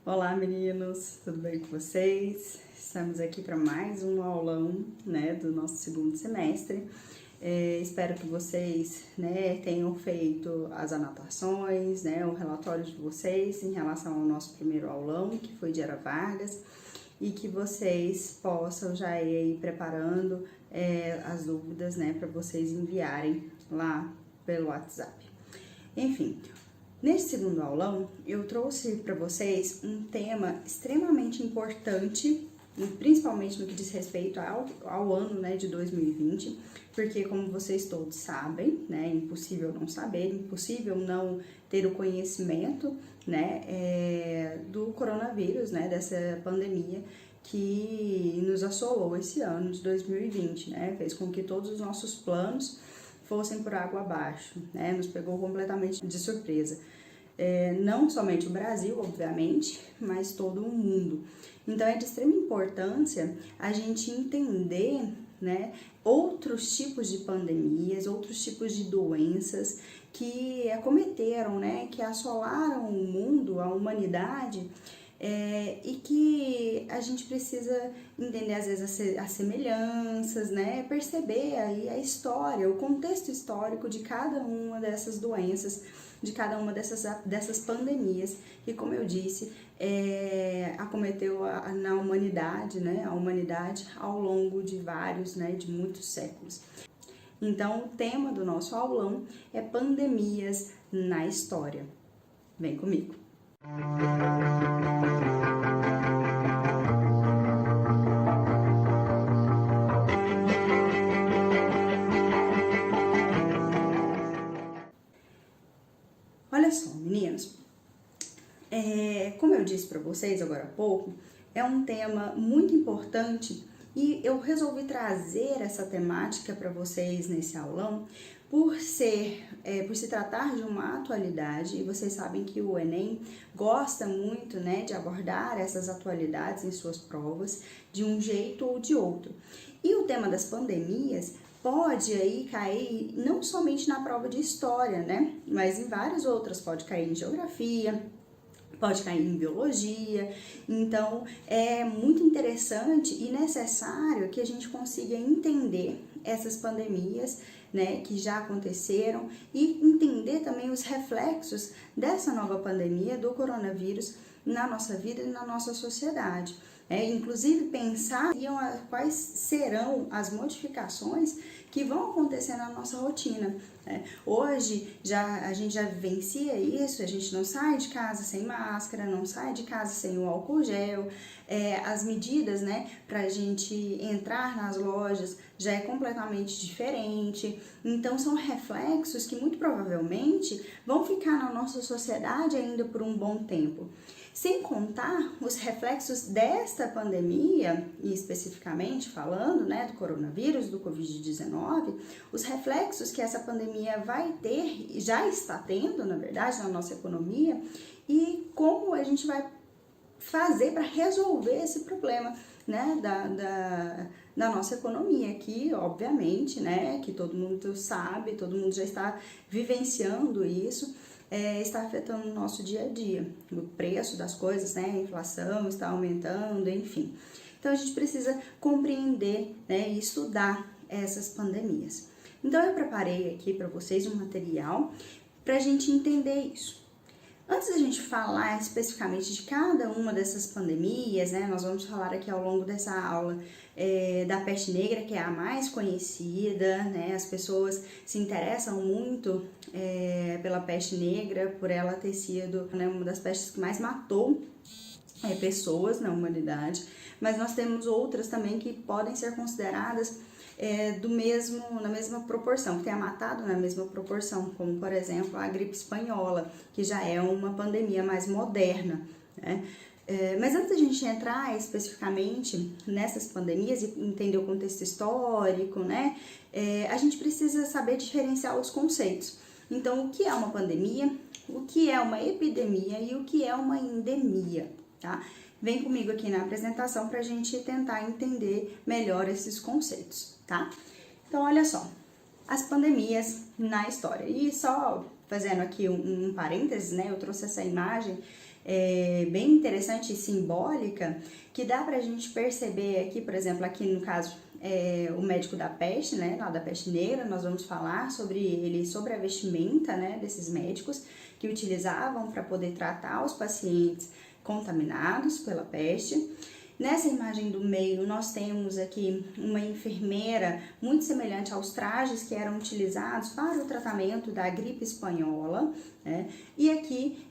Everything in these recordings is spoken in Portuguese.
Olá meninos, tudo bem com vocês? Estamos aqui para mais um aulão, do nosso segundo semestre. Espero que vocês, tenham feito as anotações, o relatório de vocês em relação ao nosso primeiro aulão, que foi de Era Vargas, e que vocês possam já ir aí preparando as dúvidas, para vocês enviarem lá pelo WhatsApp. Enfim, nesse segundo aulão, eu trouxe para vocês um tema extremamente importante, principalmente no que diz respeito ao ano de 2020, porque como vocês todos sabem, é impossível não saber, impossível não ter o conhecimento, do coronavírus, dessa pandemia que nos assolou esse ano de 2020, fez com que todos os nossos planos fossem por água abaixo, nos pegou completamente de surpresa. Não somente o Brasil, obviamente, mas todo o mundo. Então é de extrema importância a gente entender, outros tipos de pandemias, outros tipos de doenças que acometeram, que assolaram o mundo, a humanidade, e que a gente precisa entender às vezes as semelhanças, perceber aí a história, o contexto histórico de cada uma dessas doenças, de cada uma dessas pandemias que, como eu disse, acometeu na humanidade, a humanidade ao longo de vários, de muitos séculos. Então, o tema do nosso aulão é pandemias na história. Vem comigo! Olha só, meninos, como eu disse para vocês agora há pouco, é um tema muito importante e eu resolvi trazer essa temática para vocês nesse aulão por se tratar de uma atualidade, e vocês sabem que o Enem gosta muito, de abordar essas atualidades em suas provas de um jeito ou de outro. E o tema das pandemias pode aí cair não somente na prova de história, mas em várias outras, pode cair em geografia, pode cair em biologia. Então é muito interessante e necessário que a gente consiga entender essas pandemias, que já aconteceram, e entender também os reflexos dessa nova pandemia do coronavírus na nossa vida e na nossa sociedade. Inclusive pensar quais serão as modificações que vão acontecer na nossa rotina. Hoje a gente já vivencia isso, a gente não sai de casa sem máscara, não sai de casa sem o álcool gel, as medidas para a gente entrar nas lojas já é completamente diferente. Então são reflexos que muito provavelmente vão ficar na nossa sociedade ainda por um bom tempo. Sem contar os reflexos desta pandemia, e especificamente falando do coronavírus, do Covid-19, os reflexos que essa pandemia vai ter, e já está tendo, na verdade, na nossa economia, e como a gente vai fazer para resolver esse problema da nossa economia, que obviamente, que todo mundo sabe, todo mundo já está vivenciando isso, está afetando o nosso dia a dia. O preço das coisas, a inflação está aumentando, enfim. Então a gente precisa compreender e estudar essas pandemias. Então eu preparei aqui para vocês um material para a gente entender isso. Antes da gente falar especificamente de cada uma dessas pandemias, nós vamos falar aqui ao longo dessa aula da peste negra, que é a mais conhecida, as pessoas se interessam muito pela peste negra, por ela ter sido uma das pestes que mais matou pessoas na humanidade, mas nós temos outras também que podem ser consideradas na mesma proporção, que tenha matado na mesma proporção, como por exemplo a gripe espanhola, que já é uma pandemia mais moderna, Mas antes da gente entrar especificamente nessas pandemias e entender o contexto histórico, a gente precisa saber diferenciar os conceitos. Então, o que é uma pandemia, o que é uma epidemia e o que é uma endemia, tá? Vem comigo aqui na apresentação para a gente tentar entender melhor esses conceitos, tá? Então, olha só, as pandemias na história. E só fazendo aqui um parênteses, eu trouxe essa imagem bem interessante e simbólica, que dá pra gente perceber aqui, por exemplo, aqui no caso, o médico da peste, né, lá da peste negra, nós vamos falar sobre a vestimenta, né, desses médicos que utilizavam para poder tratar os pacientes contaminados pela peste. Nessa imagem do meio, nós temos aqui uma enfermeira muito semelhante aos trajes que eram utilizados para o tratamento da gripe espanhola, né? E aqui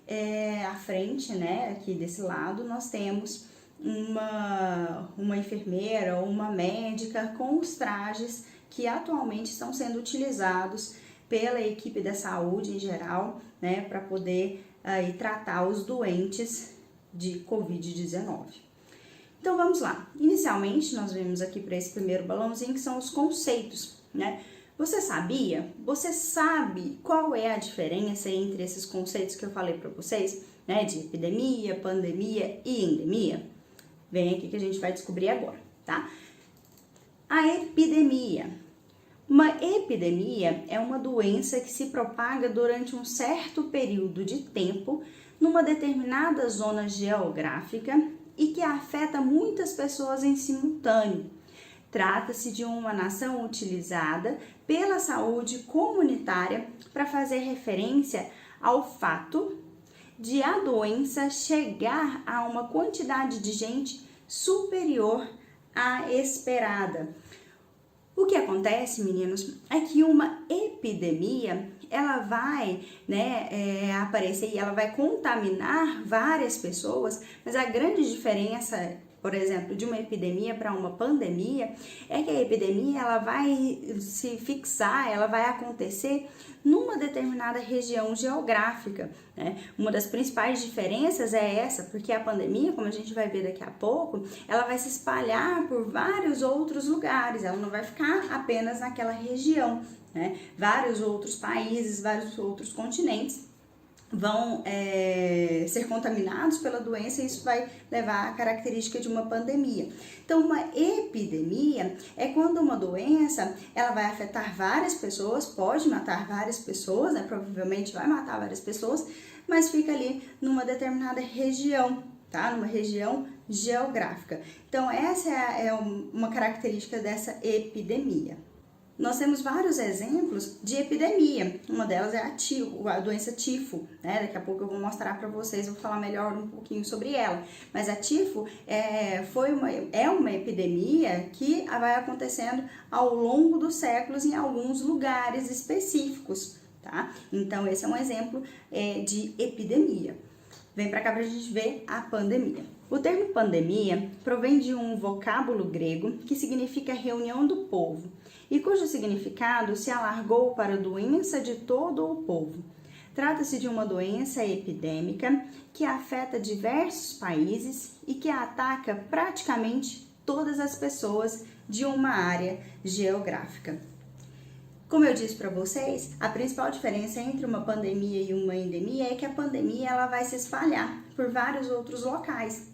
à frente, né, aqui desse lado, nós temos uma enfermeira ou uma médica com os trajes que atualmente estão sendo utilizados pela equipe da saúde em geral, né, para poder tratar os doentes de Covid-19. Então vamos lá. Inicialmente nós vemos aqui para esse primeiro balãozinho que são os conceitos, né? Você sabe qual é a diferença entre esses conceitos que eu falei para vocês, né, de epidemia, pandemia e endemia? Vem aqui que a gente vai descobrir agora, tá? A epidemia. Uma epidemia é uma doença que se propaga durante um certo período de tempo numa determinada zona geográfica e que afeta muitas pessoas em simultâneo. Trata-se de uma nação utilizada pela saúde comunitária para fazer referência ao fato de a doença chegar a uma quantidade de gente superior à esperada. O que acontece, meninos, é que uma epidemia, ela vai, aparecer e ela vai contaminar várias pessoas, mas a grande diferença, por exemplo, de uma epidemia para uma pandemia, é que a epidemia, ela vai se fixar, ela vai acontecer numa determinada região geográfica, né? Uma das principais diferenças é essa, porque a pandemia, como a gente vai ver daqui a pouco, ela vai se espalhar por vários outros lugares, ela não vai ficar apenas naquela região, né? Vários outros países, vários outros continentes vão ser contaminados pela doença e isso vai levar à característica de uma pandemia. Então, uma epidemia é quando uma doença, ela vai afetar várias pessoas, pode matar várias pessoas, né? Provavelmente vai matar várias pessoas, mas fica ali numa determinada região, tá? Numa região geográfica. Então, essa é uma característica dessa epidemia. Nós temos vários exemplos de epidemia, uma delas é a doença tifo, né? Daqui a pouco eu vou mostrar para vocês, vou falar melhor um pouquinho sobre ela. Mas a tifo é uma epidemia que vai acontecendo ao longo dos séculos em alguns lugares específicos, tá? Então esse é um exemplo de epidemia. Vem para cá para a gente ver a pandemia. O termo pandemia provém de um vocábulo grego que significa reunião do povo e cujo significado se alargou para doença de todo o povo. Trata-se de uma doença epidêmica que afeta diversos países e que ataca praticamente todas as pessoas de uma área geográfica. Como eu disse para vocês, a principal diferença entre uma pandemia e uma endemia é que a pandemia ela vai se espalhar por vários outros locais,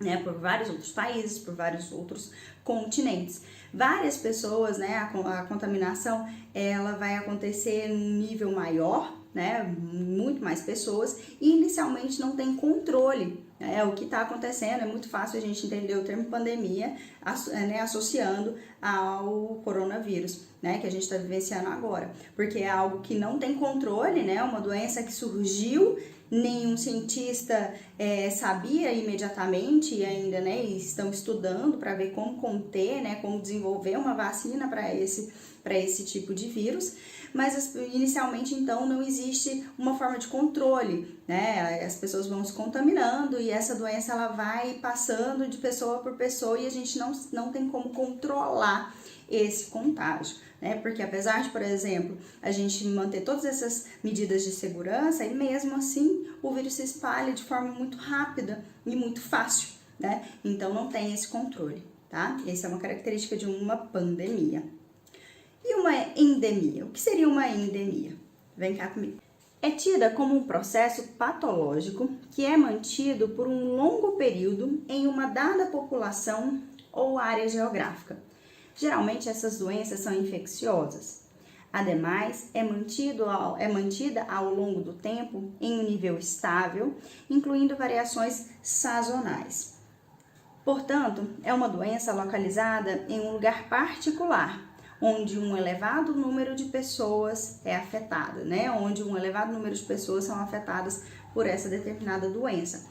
né, por vários outros países, por vários outros continentes. Várias pessoas, né, a contaminação ela vai acontecer num nível maior, né, muito mais pessoas e inicialmente não tem controle. O que está acontecendo é muito fácil a gente entender o termo pandemia, né, associando ao coronavírus, né, que a gente está vivenciando agora, porque é algo que não tem controle, né, uma doença que surgiu, nenhum cientista sabia imediatamente e ainda, né, estão estudando para ver como conter, né, como desenvolver uma vacina para esse tipo de vírus, mas inicialmente então não existe uma forma de controle, né, as pessoas vão se contaminando e essa doença ela vai passando de pessoa por pessoa e a gente não tem como controlar esse contágio, né? Porque apesar de, por exemplo, a gente manter todas essas medidas de segurança, e mesmo assim o vírus se espalha de forma muito rápida e muito fácil, né? Então não tem esse controle, tá? Essa é uma característica de uma pandemia. E uma endemia? O que seria uma endemia? Vem cá comigo. É tida como um processo patológico que é mantido por um longo período em uma dada população ou área geográfica. Geralmente essas doenças são infecciosas. Ademais, é mantida ao longo do tempo em um nível estável, incluindo variações sazonais. Portanto, é uma doença localizada em um lugar particular, onde um elevado número de pessoas é afetada, né? Onde um elevado número de pessoas são afetadas por essa determinada doença.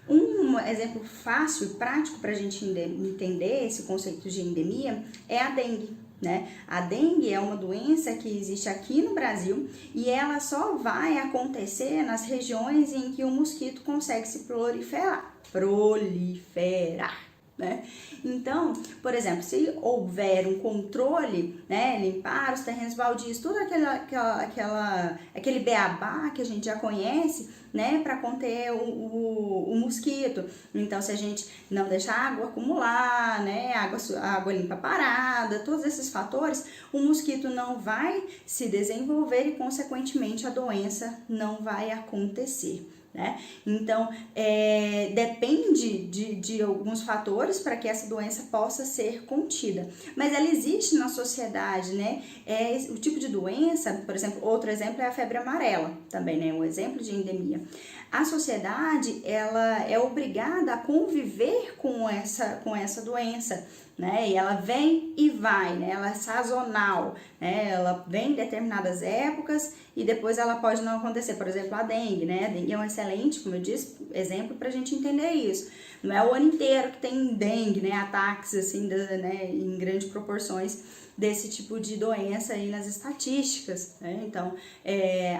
Um exemplo fácil e prático para a gente entender esse conceito de endemia é a dengue, né? A dengue é uma doença que existe aqui no Brasil e ela só vai acontecer nas regiões em que o mosquito consegue se proliferar, né? Então, por exemplo, se houver um controle, né, limpar os terrenos baldios, tudo aquele beabá que a gente já conhece, né, para conter o mosquito. Então, se a gente não deixar água acumular, né, água limpa parada, todos esses fatores, o mosquito não vai se desenvolver e, consequentemente, a doença não vai acontecer. Né? Então, depende de alguns fatores para que essa doença possa ser contida, mas ela existe na sociedade, né? O tipo de doença, por exemplo, outro exemplo é a febre amarela, também, né? Um exemplo de endemia. A sociedade, ela é obrigada a conviver com essa doença, né? E ela vem e vai, né? Ela é sazonal, né? Ela vem em determinadas épocas e depois ela pode não acontecer. Por exemplo, a dengue, né? A dengue é um excelente, como eu disse, exemplo para a gente entender isso. Não é o ano inteiro que tem dengue, né? Ataques, assim, né? Em grandes proporções desse tipo de doença aí nas estatísticas, né? Então,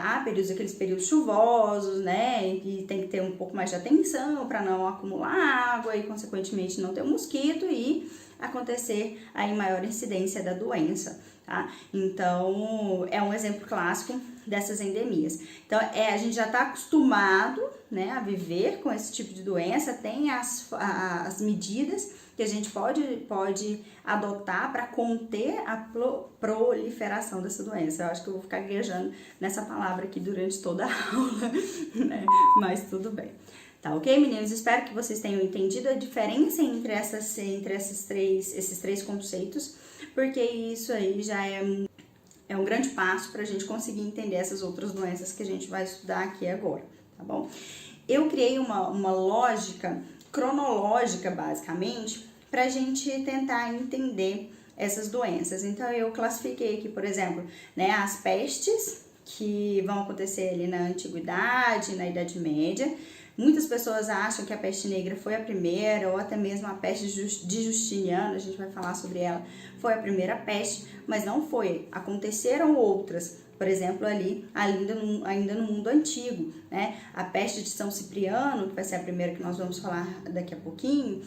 há aqueles períodos chuvosos, né? E tem que ter um pouco mais de atenção para não acumular água e, consequentemente, não ter um mosquito e acontecer aí maior incidência da doença, tá? Então, é um exemplo clássico dessas endemias. Então, a gente já está acostumado, né, a viver com esse tipo de doença, tem as medidas que a gente pode adotar para conter a proliferação dessa doença. Eu acho que eu vou ficar gaguejando nessa palavra aqui durante toda a aula, né? Mas tudo bem. Tá ok, meninos? Espero que vocês tenham entendido a diferença entre esses três conceitos, porque isso aí já é um grande passo para a gente conseguir entender essas outras doenças que a gente vai estudar aqui agora, tá bom? Eu criei uma lógica cronológica, basicamente, para a gente tentar entender essas doenças. Então, eu classifiquei aqui, por exemplo, né, as pestes, que vão acontecer ali na Antiguidade, na Idade Média. Muitas pessoas acham que a peste negra foi a primeira, ou até mesmo a peste de Justiniano, a gente vai falar sobre ela, foi a primeira peste, mas não foi. Aconteceram outras, por exemplo, ali ainda no mundo antigo, né? A peste de São Cipriano, que vai ser a primeira que nós vamos falar daqui a pouquinho,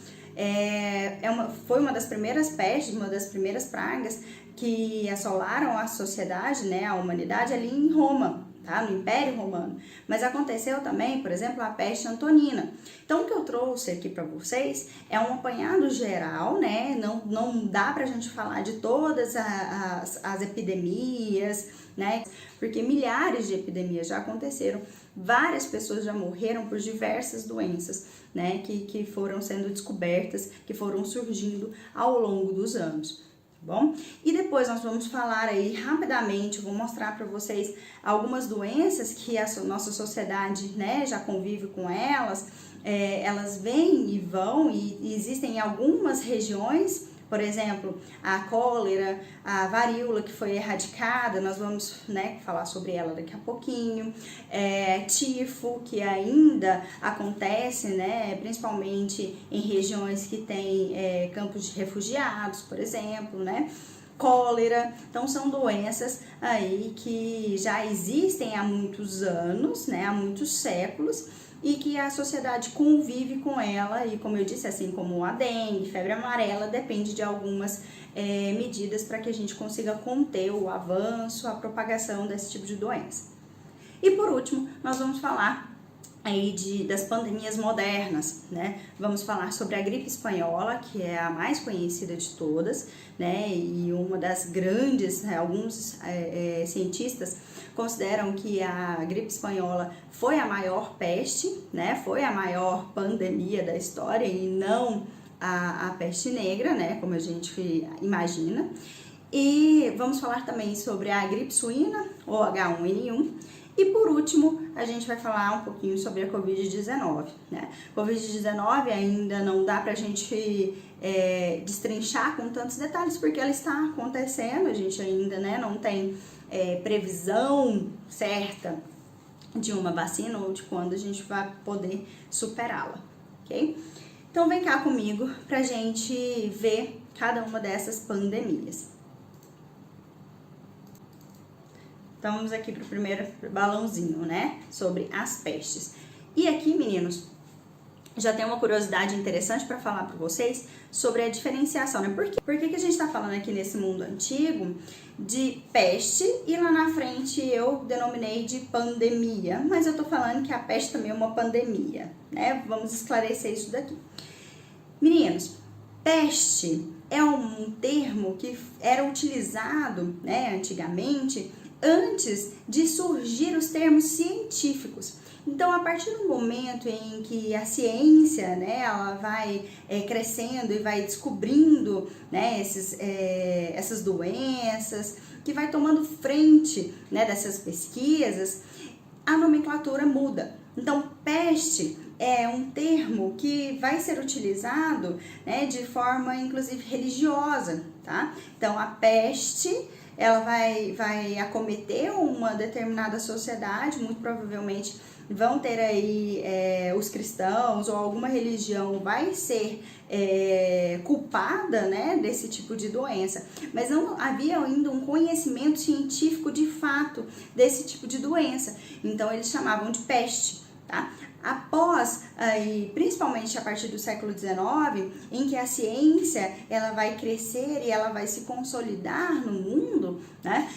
foi uma das primeiras pestes, uma das primeiras pragas que assolaram a sociedade, né, a humanidade ali em Roma, tá? No Império Romano. Mas aconteceu também, por exemplo, a peste antonina. Então, o que eu trouxe aqui para vocês é um apanhado geral, né? Não dá pra gente falar de todas as epidemias, né? Porque milhares de epidemias já aconteceram, várias pessoas já morreram por diversas doenças, né? Que foram sendo descobertas, que foram surgindo ao longo dos anos. Bom, e depois nós vamos falar aí rapidamente, vou mostrar para vocês algumas doenças que a nossa sociedade, né, já convive com elas, elas vêm e vão e existem em algumas regiões, por exemplo, a cólera, a varíola que foi erradicada, nós vamos, né, falar sobre ela daqui a pouquinho, tifo, que ainda acontece, né, principalmente em regiões que tem campos de refugiados, por exemplo, né, cólera. Então, são doenças aí que já existem há muitos anos, né, há muitos séculos, e que a sociedade convive com ela, e como eu disse, assim como a dengue, febre amarela, depende de algumas medidas para que a gente consiga conter o avanço, a propagação desse tipo de doença. E por último, nós vamos falar aí das pandemias modernas, né? Vamos falar sobre a gripe espanhola, que é a mais conhecida de todas, né? E uma das grandes, alguns cientistas consideram que a gripe espanhola foi a maior peste, né? Foi a maior pandemia da história e não a peste negra, né? Como a gente imagina. E vamos falar também sobre a gripe suína, ou H1N1. E por último, a gente vai falar um pouquinho sobre a Covid-19, né? Covid-19 ainda não dá pra gente destrinchar com tantos detalhes, porque ela está acontecendo, a gente ainda, né, não tem previsão certa de uma vacina ou de quando a gente vai poder superá-la, ok? Então vem cá comigo pra gente ver cada uma dessas pandemias. Então, vamos aqui para o primeiro balãozinho, né? Sobre as pestes. E aqui, meninos, já tem uma curiosidade interessante para falar para vocês sobre a diferenciação, né? Por que a gente está falando aqui nesse mundo antigo de peste e lá na frente eu denominei de pandemia, mas eu tô falando que a peste também é uma pandemia, né? Vamos esclarecer isso daqui. Meninos, peste é um termo que era utilizado, né, antigamente, antes de surgir os termos científicos. Então, a partir do momento em que a ciência, né, ela vai crescendo e vai descobrindo, né, essas doenças, que vai tomando frente, né, dessas pesquisas, a nomenclatura muda. Então, peste é um termo que vai ser utilizado, né, de forma, inclusive, religiosa, tá? Então, a peste ela vai acometer uma determinada sociedade, muito provavelmente vão ter aí os cristãos ou alguma religião vai ser culpada, né, desse tipo de doença, mas não havia ainda um conhecimento científico de fato desse tipo de doença, então eles chamavam de peste, tá? Após, aí, principalmente a partir do século XIX, em que a ciência ela vai crescer e ela vai se consolidar no mundo, né,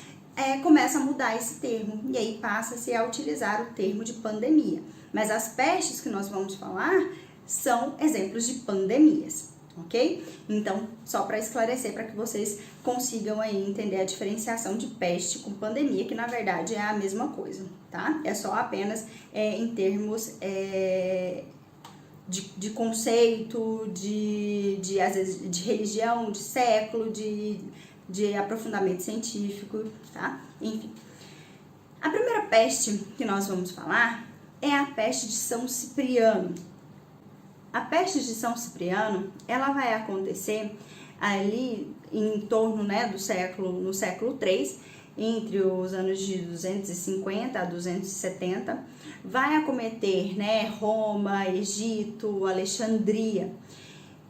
começa a mudar esse termo e aí passa-se a utilizar o termo de pandemia. Mas as pestes que nós vamos falar são exemplos de pandemias, ok? Então, só para esclarecer, para que vocês consigam aí entender a diferenciação de peste com pandemia, que na verdade é a mesma coisa, tá? É só apenas em termos de conceito, às vezes, de religião, de século, de aprofundamento científico, tá? Enfim. A primeira peste que nós vamos falar é a peste de São Cipriano. A peste de São Cipriano, ela vai acontecer ali em torno, né, no século III, entre os anos de 250 a 270, vai acometer, né, Roma, Egito, Alexandria.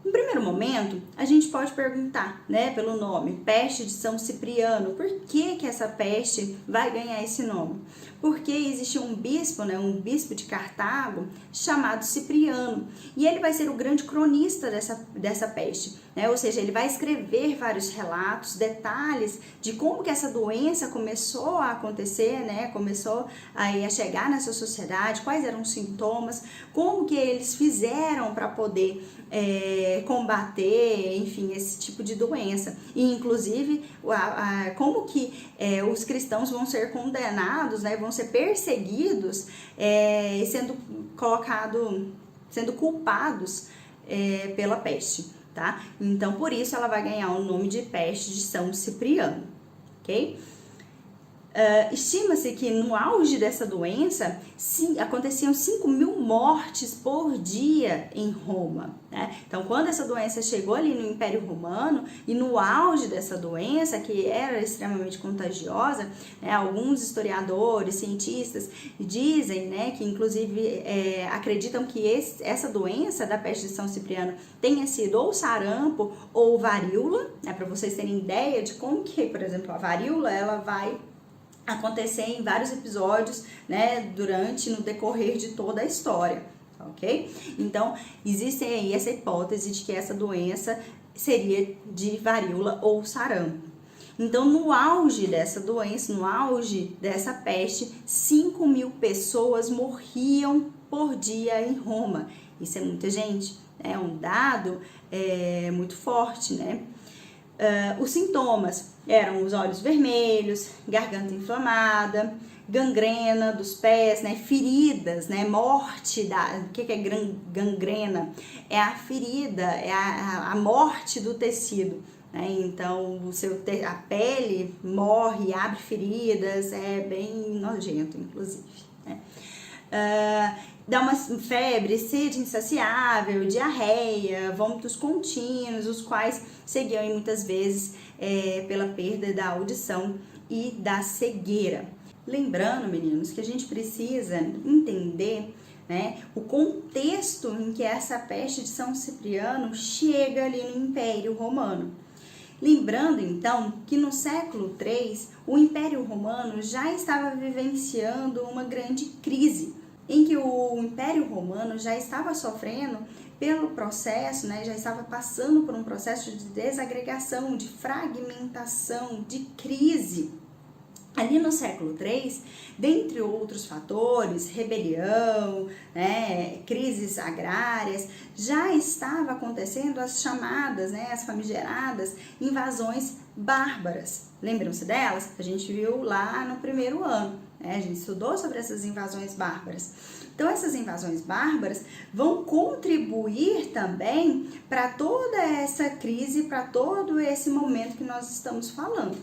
Em primeiro momento, a gente pode perguntar, né, pelo nome, peste de São Cipriano, por que essa peste vai ganhar esse nome? Porque existe um bispo, né, um bispo de Cartago, chamado Cipriano, e ele vai ser o grande cronista dessa peste, né, ou seja, ele vai escrever vários relatos, detalhes de como que essa doença começou a acontecer, né, começou aí a chegar nessa sociedade, quais eram os sintomas, como que eles fizeram para poder combater, enfim, esse tipo de doença. E, inclusive, como que os cristãos vão ser condenados, né, vão ser perseguidos, sendo culpados pela peste, tá? Então, por isso, ela vai ganhar o nome de peste de São Cipriano, ok? Estima-se que no auge dessa doença aconteciam 5.000 mortes por dia em Roma, né? Então, quando essa doença chegou ali no Império Romano e no auge dessa doença, que era extremamente contagiosa, né, alguns historiadores, cientistas dizem, né, que inclusive acreditam que essa doença da peste de São Cipriano tenha sido ou sarampo ou varíola, né, para vocês terem ideia de como que, por exemplo, a varíola ela vai acontecer em vários episódios, né, no decorrer de toda a história, ok? Então, existe aí essa hipótese de que essa doença seria de varíola ou sarampo. Então, no auge dessa doença, no auge dessa peste, 5.000 pessoas morriam por dia em Roma. Isso é muita gente, é um dado muito forte, né? Os sintomas eram os olhos vermelhos, garganta inflamada, gangrena dos pés, né, feridas, né, morte o que é gangrena? É a ferida, é a morte do tecido, né? Então a pele morre, abre feridas, é bem nojento, inclusive, né? Dá uma febre, sede insaciável, diarreia, vômitos contínuos, os quais seguiam muitas vezes pela perda da audição e da cegueira. Lembrando, meninos, que a gente precisa entender, né, o contexto em que essa peste de São Cipriano chega ali no Império Romano. Lembrando, então, que no século III, o Império Romano já estava vivenciando uma grande crise, em que o Império Romano já estava sofrendo pelo processo, né, já estava passando por um processo de desagregação, de fragmentação, de crise. Ali no século III, dentre outros fatores, rebelião, né, crises agrárias, já estava acontecendo as chamadas, né, as famigeradas invasões bárbaras. Lembram-se delas? A gente viu lá no primeiro ano, né, a gente estudou sobre essas invasões bárbaras. Então, essas invasões bárbaras vão contribuir também para toda essa crise, para todo esse momento que nós estamos falando.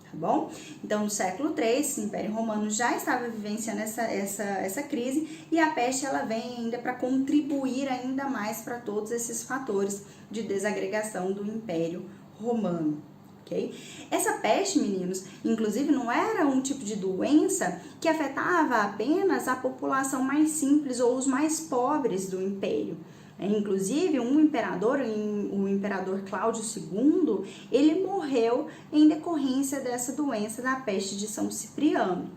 Tá bom? Então, no século III, o Império Romano já estava vivenciando essa crise e a peste ela vem ainda para contribuir ainda mais para todos esses fatores de desagregação do Império Romano. Okay? Essa peste, meninos, inclusive não era um tipo de doença que afetava apenas a população mais simples ou os mais pobres do Império. Inclusive, o imperador Cláudio II, ele morreu em decorrência dessa doença da peste de São Cipriano,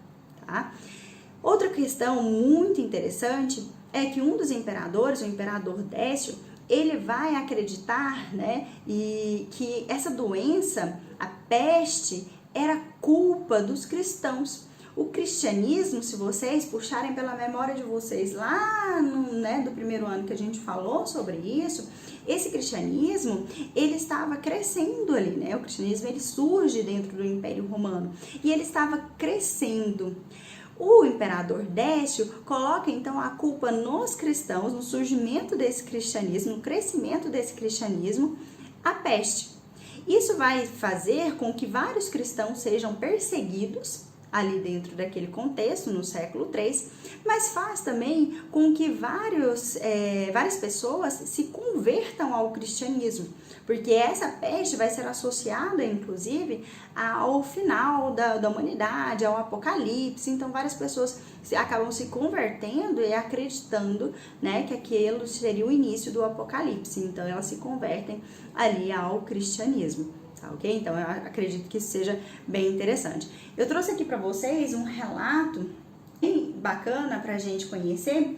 tá? Outra questão muito interessante é que um dos imperadores, o imperador Décio, ele vai acreditar, né, que essa doença, a peste, era culpa dos cristãos. O cristianismo, se vocês puxarem pela memória de vocês lá do primeiro ano que a gente falou sobre isso, esse cristianismo, ele estava crescendo ali, né? O cristianismo, ele surge dentro do Império Romano e ele estava crescendo. O imperador Décio coloca então a culpa nos cristãos, no surgimento desse cristianismo, no crescimento desse cristianismo, a peste. Isso vai fazer com que vários cristãos sejam perseguidos ali dentro daquele contexto, no século III, mas faz também com que várias pessoas se convertam ao cristianismo, porque essa peste vai ser associada, inclusive, ao final da humanidade, ao apocalipse. Então, várias pessoas acabam se convertendo e acreditando, né, que aquilo seria o início do apocalipse. Então, elas se convertem ali ao cristianismo. Tá, ok? Então, eu acredito que isso seja bem interessante. Eu trouxe aqui para vocês um relato bem bacana para a gente conhecer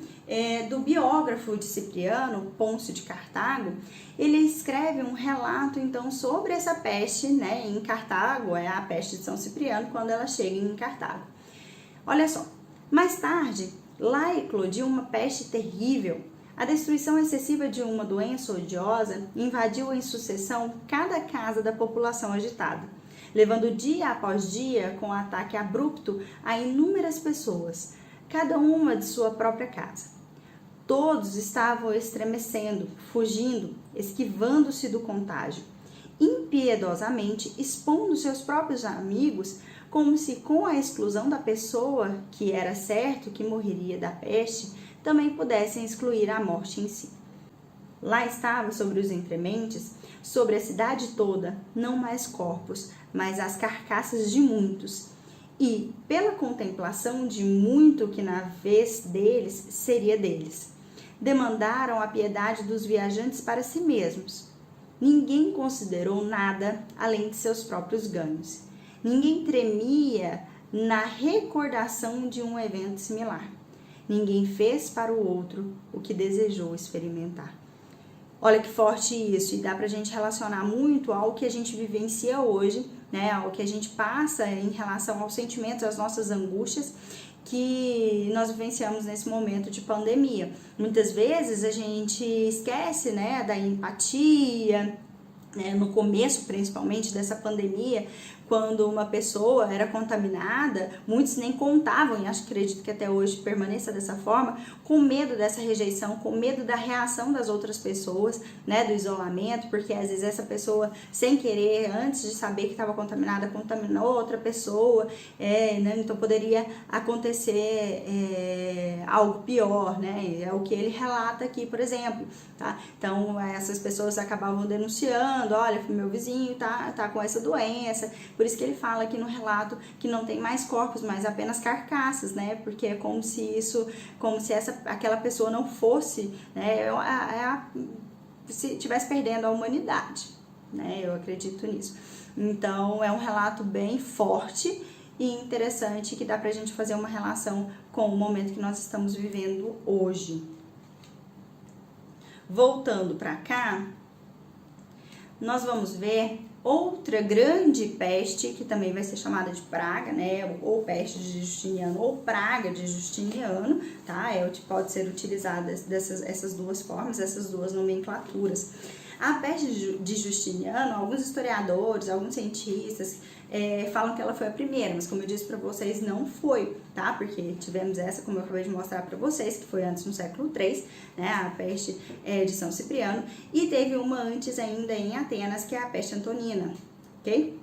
do biógrafo de Cipriano, Pôncio de Cartago. Ele escreve um relato, então, sobre essa peste, né, em Cartago, a peste de São Cipriano, quando ela chega em Cartago. Olha só, mais tarde, lá eclodiu uma peste terrível. A destruição excessiva de uma doença odiosa invadiu em sucessão cada casa da população agitada, levando dia após dia com ataque abrupto a inúmeras pessoas, cada uma de sua própria casa. Todos estavam estremecendo, fugindo, esquivando-se do contágio, impiedosamente expondo seus próprios amigos, como se com a exclusão da pessoa que era certo que morreria da peste, também pudessem excluir a morte em si. Lá estava sobre os entrementes, sobre a cidade toda, não mais corpos, mas as carcaças de muitos, e, pela contemplação de muito que na vez deles seria deles, demandaram a piedade dos viajantes para si mesmos. Ninguém considerou nada além de seus próprios ganhos. Ninguém tremia na recordação de um evento similar. Ninguém fez para o outro o que desejou experimentar. Olha que forte isso, e dá pra gente relacionar muito ao que a gente vivencia hoje, né? Ao que a gente passa em relação aos sentimentos, às nossas angústias que nós vivenciamos nesse momento de pandemia. Muitas vezes a gente esquece, né, da empatia, né, no começo principalmente dessa pandemia, quando uma pessoa era contaminada, muitos nem contavam, e acredito que até hoje permaneça dessa forma, com medo dessa rejeição, com medo da reação das outras pessoas, né, do isolamento, porque às vezes essa pessoa, sem querer, antes de saber que estava contaminada, contaminou outra pessoa, né, então poderia acontecer algo pior, né, é o que ele relata aqui, por exemplo, tá? Então essas pessoas acabavam denunciando, olha, meu vizinho tá com essa doença, por isso que ele fala aqui no relato que não tem mais corpos, mas apenas carcaças, né, porque é como se aquela pessoa não fosse, né, se estivesse perdendo a humanidade, né, eu acredito nisso. Então é um relato bem forte e interessante que dá pra gente fazer uma relação com o momento que nós estamos vivendo hoje. Voltando para cá, nós vamos ver outra grande peste, que também vai ser chamada de praga, né, ou peste de Justiniano, ou praga de Justiniano, tá, pode ser utilizada essas duas formas, essas duas nomenclaturas. A peste de Justiniano, alguns historiadores, alguns cientistas falam que ela foi a primeira, mas como eu disse para vocês, não foi, tá? Porque tivemos essa, como eu acabei de mostrar para vocês, que foi antes no século III, né? A peste de São Cipriano, e teve uma antes ainda em Atenas, que é a peste antonina, ok?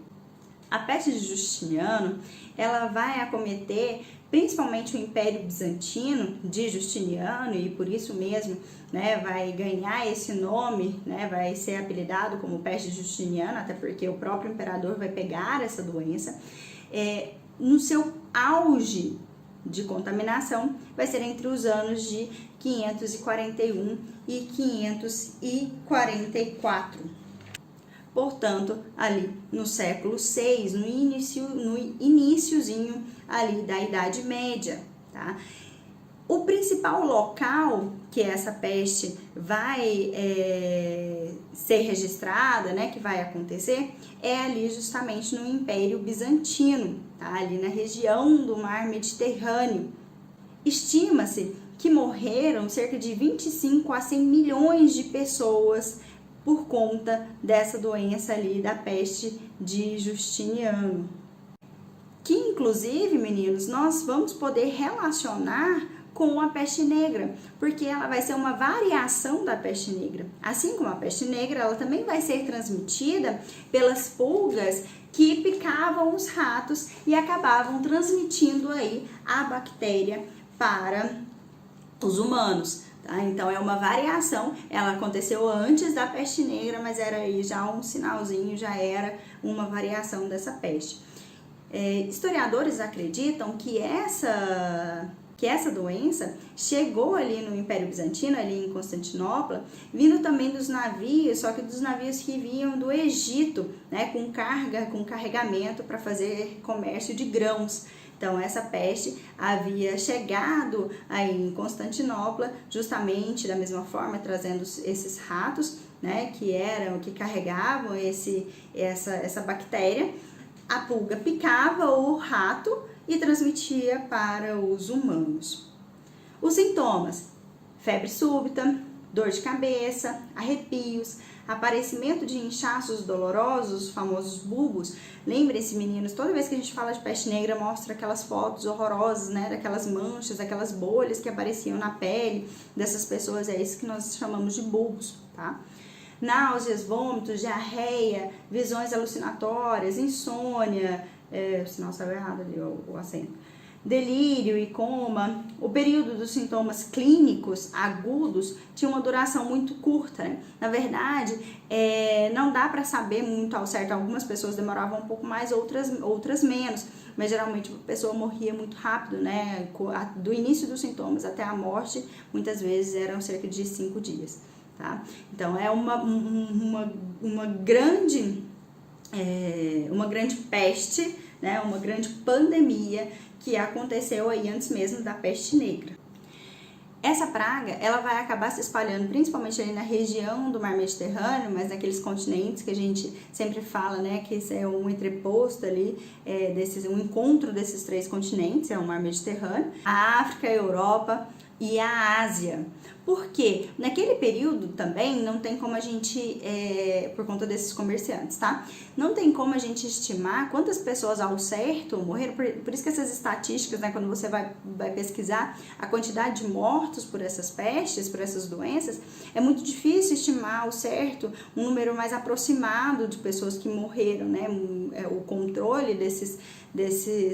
A peste de Justiniano, ela vai acometer principalmente o Império Bizantino de Justiniano, e por isso mesmo, né, vai ganhar esse nome, né, vai ser apelidado como peste justiniana, até porque o próprio imperador vai pegar essa doença. No seu auge de contaminação, vai ser entre os anos de 541 e 544. Portanto, ali no século VI, no iniciozinho ali da Idade Média, tá? O principal local que essa peste vai ser registrada, né, que vai acontecer, é ali justamente no Império Bizantino, tá? Ali na região do Mar Mediterrâneo. Estima-se que morreram cerca de 25 a 100 milhões de pessoas por conta dessa doença ali da peste de Justiniano. Que inclusive, meninos, nós vamos poder relacionar com a peste negra, porque ela vai ser uma variação da peste negra. Assim como a peste negra, ela também vai ser transmitida pelas pulgas que picavam os ratos e acabavam transmitindo aí a bactéria para os humanos. Tá? Então é uma variação, ela aconteceu antes da peste negra, mas era aí já um sinalzinho, já era uma variação dessa peste. Historiadores acreditam que essa doença chegou ali no Império Bizantino, ali em Constantinopla, vindo também dos navios, só que dos navios que vinham do Egito, né, com carregamento para fazer comércio de grãos. Então, essa peste havia chegado aí em Constantinopla, justamente da mesma forma, trazendo esses ratos, né, que carregavam essa bactéria. A pulga picava o rato e transmitia para os humanos. Os sintomas: febre súbita, dor de cabeça, arrepios, aparecimento de inchaços dolorosos, os famosos bulbos. Lembrem-se, meninos, toda vez que a gente fala de peste negra, mostra aquelas fotos horrorosas, né, daquelas manchas, aquelas bolhas que apareciam na pele dessas pessoas, é isso que nós chamamos de bulbos, tá? Náuseas, vômitos, diarreia, visões alucinatórias, insônia, senão saiu errado ali o acento, delírio e coma. O período dos sintomas clínicos agudos tinha uma duração muito curta, né? Na verdade, não dá para saber muito ao certo. Algumas pessoas demoravam um pouco mais, outras menos, mas geralmente a pessoa morria muito rápido, né? Do início dos sintomas até a morte, muitas vezes eram cerca de 5 dias, tá? Então é uma grande peste, né? Uma grande pandemia que aconteceu aí antes mesmo da peste negra. Essa praga, ela vai acabar se espalhando principalmente ali na região do Mar Mediterrâneo, mas naqueles continentes que a gente sempre fala, né, que esse é um entreposto ali, um encontro desses 3 continentes, é o Mar Mediterrâneo, a África, a Europa, e a Ásia. Porque naquele período também não tem como a gente, por conta desses comerciantes, tá? Não tem como a gente estimar quantas pessoas ao certo morreram, por isso que essas estatísticas, né, quando você vai pesquisar a quantidade de mortos por essas pestes, por essas doenças, é muito difícil estimar ao certo um número mais aproximado de pessoas que morreram, né? O controle desses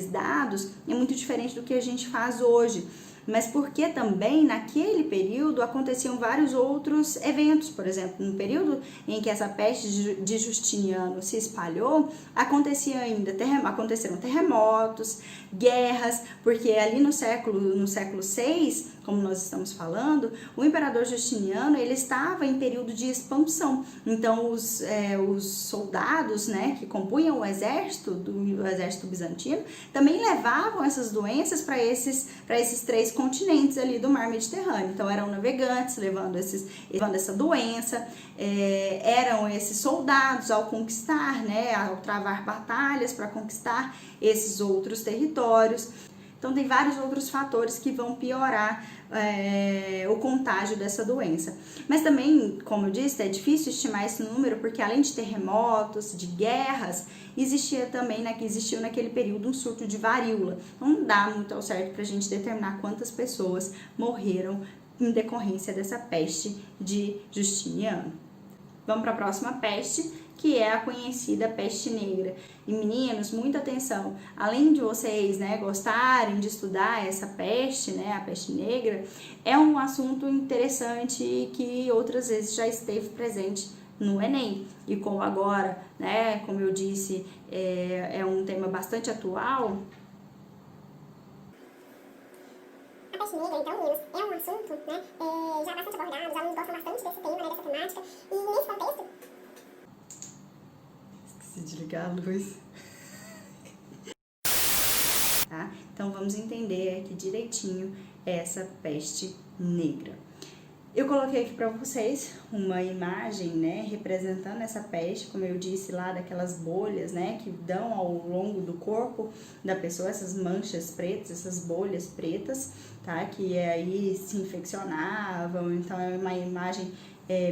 dados é muito diferente do que a gente faz hoje. Mas porque também naquele período aconteciam vários outros eventos. Por exemplo, no período em que essa peste de Justiniano se espalhou, aconteceram terremotos, guerras, porque ali no século VI, como nós estamos falando, o imperador Justiniano ele estava em período de expansão. Então os soldados, né, que compunham o exército bizantino também levavam essas doenças para esses 3 continentes ali do mar Mediterrâneo. Então eram navegantes levando essa doença, eram esses soldados ao conquistar, né, ao travar batalhas para conquistar esses outros territórios. Então tem vários outros fatores que vão piorar o contágio dessa doença. Mas também, como eu disse, é difícil estimar esse número, porque além de terremotos, de guerras, existiu naquele período um surto de varíola. Não dá muito ao certo para a gente determinar quantas pessoas morreram em decorrência dessa peste de Justiniano. Vamos para a próxima peste, que é a conhecida peste negra. E meninos, muita atenção, além de vocês, né, gostarem de estudar essa peste, né, a peste negra, é um assunto interessante que outras vezes já esteve presente no Enem. E como agora, né, como eu disse, é um tema bastante atual. A peste negra, então, meninos, é um assunto, né, já bastante abordado, os alunos gostam bastante desse tema, né, dessa temática, e nesse contexto... Esqueci de ligar a luz. Tá? Então, vamos entender aqui direitinho essa peste negra. Eu coloquei aqui para vocês uma imagem, né, representando essa peste, como eu disse lá, daquelas bolhas, né, que dão ao longo do corpo da pessoa, essas manchas pretas, essas bolhas pretas, tá, que aí se infeccionavam. Então é uma imagem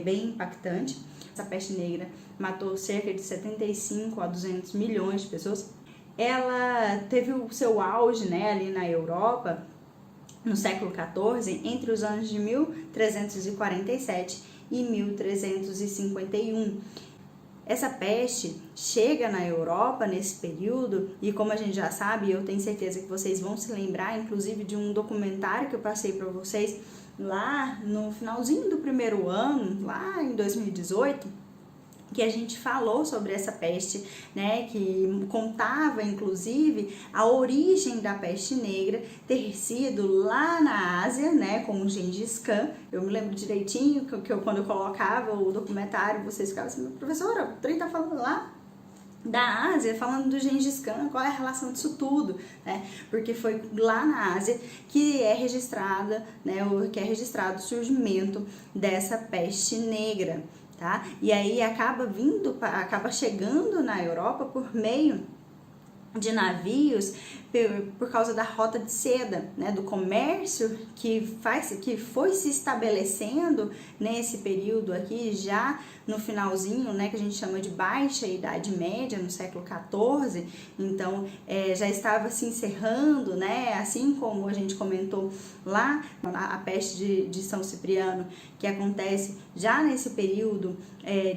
bem impactante. Essa peste negra matou cerca de 75 a 200 milhões de pessoas. Ela teve o seu auge, né, ali na Europa, no século XIV, entre os anos de 1347 e 1351. Essa peste chega na Europa nesse período, e como a gente já sabe, eu tenho certeza que vocês vão se lembrar, inclusive, de um documentário que eu passei para vocês lá no finalzinho do primeiro ano, lá em 2018, que a gente falou sobre essa peste, né, que contava, inclusive, a origem da peste negra ter sido lá na Ásia, né, com o Gengis Khan. Eu me lembro direitinho que quando eu colocava o documentário, vocês ficavam assim, professora, o trem tá falando lá da Ásia, falando do Gengis Khan, qual é a relação disso tudo, né? Porque foi lá na Ásia que é registrado o surgimento dessa peste negra, tá? E aí acaba chegando na Europa por meio de navios, por causa da rota de seda, né, do comércio que foi se estabelecendo nesse período aqui, já no finalzinho, né, que a gente chama de Baixa Idade Média, no século XIV. Então já estava se encerrando, né, assim como a gente comentou lá, a peste de São Cipriano, que acontece já nesse período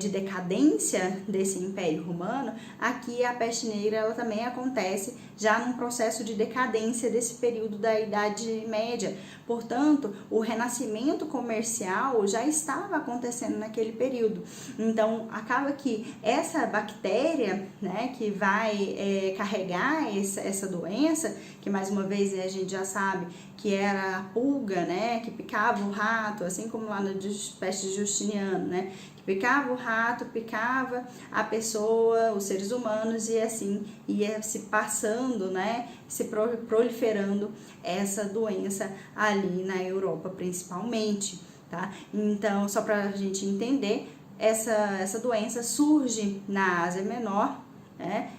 de decadência desse Império Romano. Aqui a peste negra ela também acontece já num processo de decadência desse período da Idade Média. Portanto, o renascimento comercial já estava acontecendo naquele período. Então, acaba que essa bactéria, né, que vai carregar essa doença, que mais uma vez a gente já sabe que era a pulga, né, que picava o rato, assim como lá na peste de Justiniano, né, picava o rato, picava a pessoa, os seres humanos, e assim ia se passando, né, se proliferando essa doença ali na Europa, principalmente, tá? Então, só para a gente entender, essa doença surge na Ásia Menor né?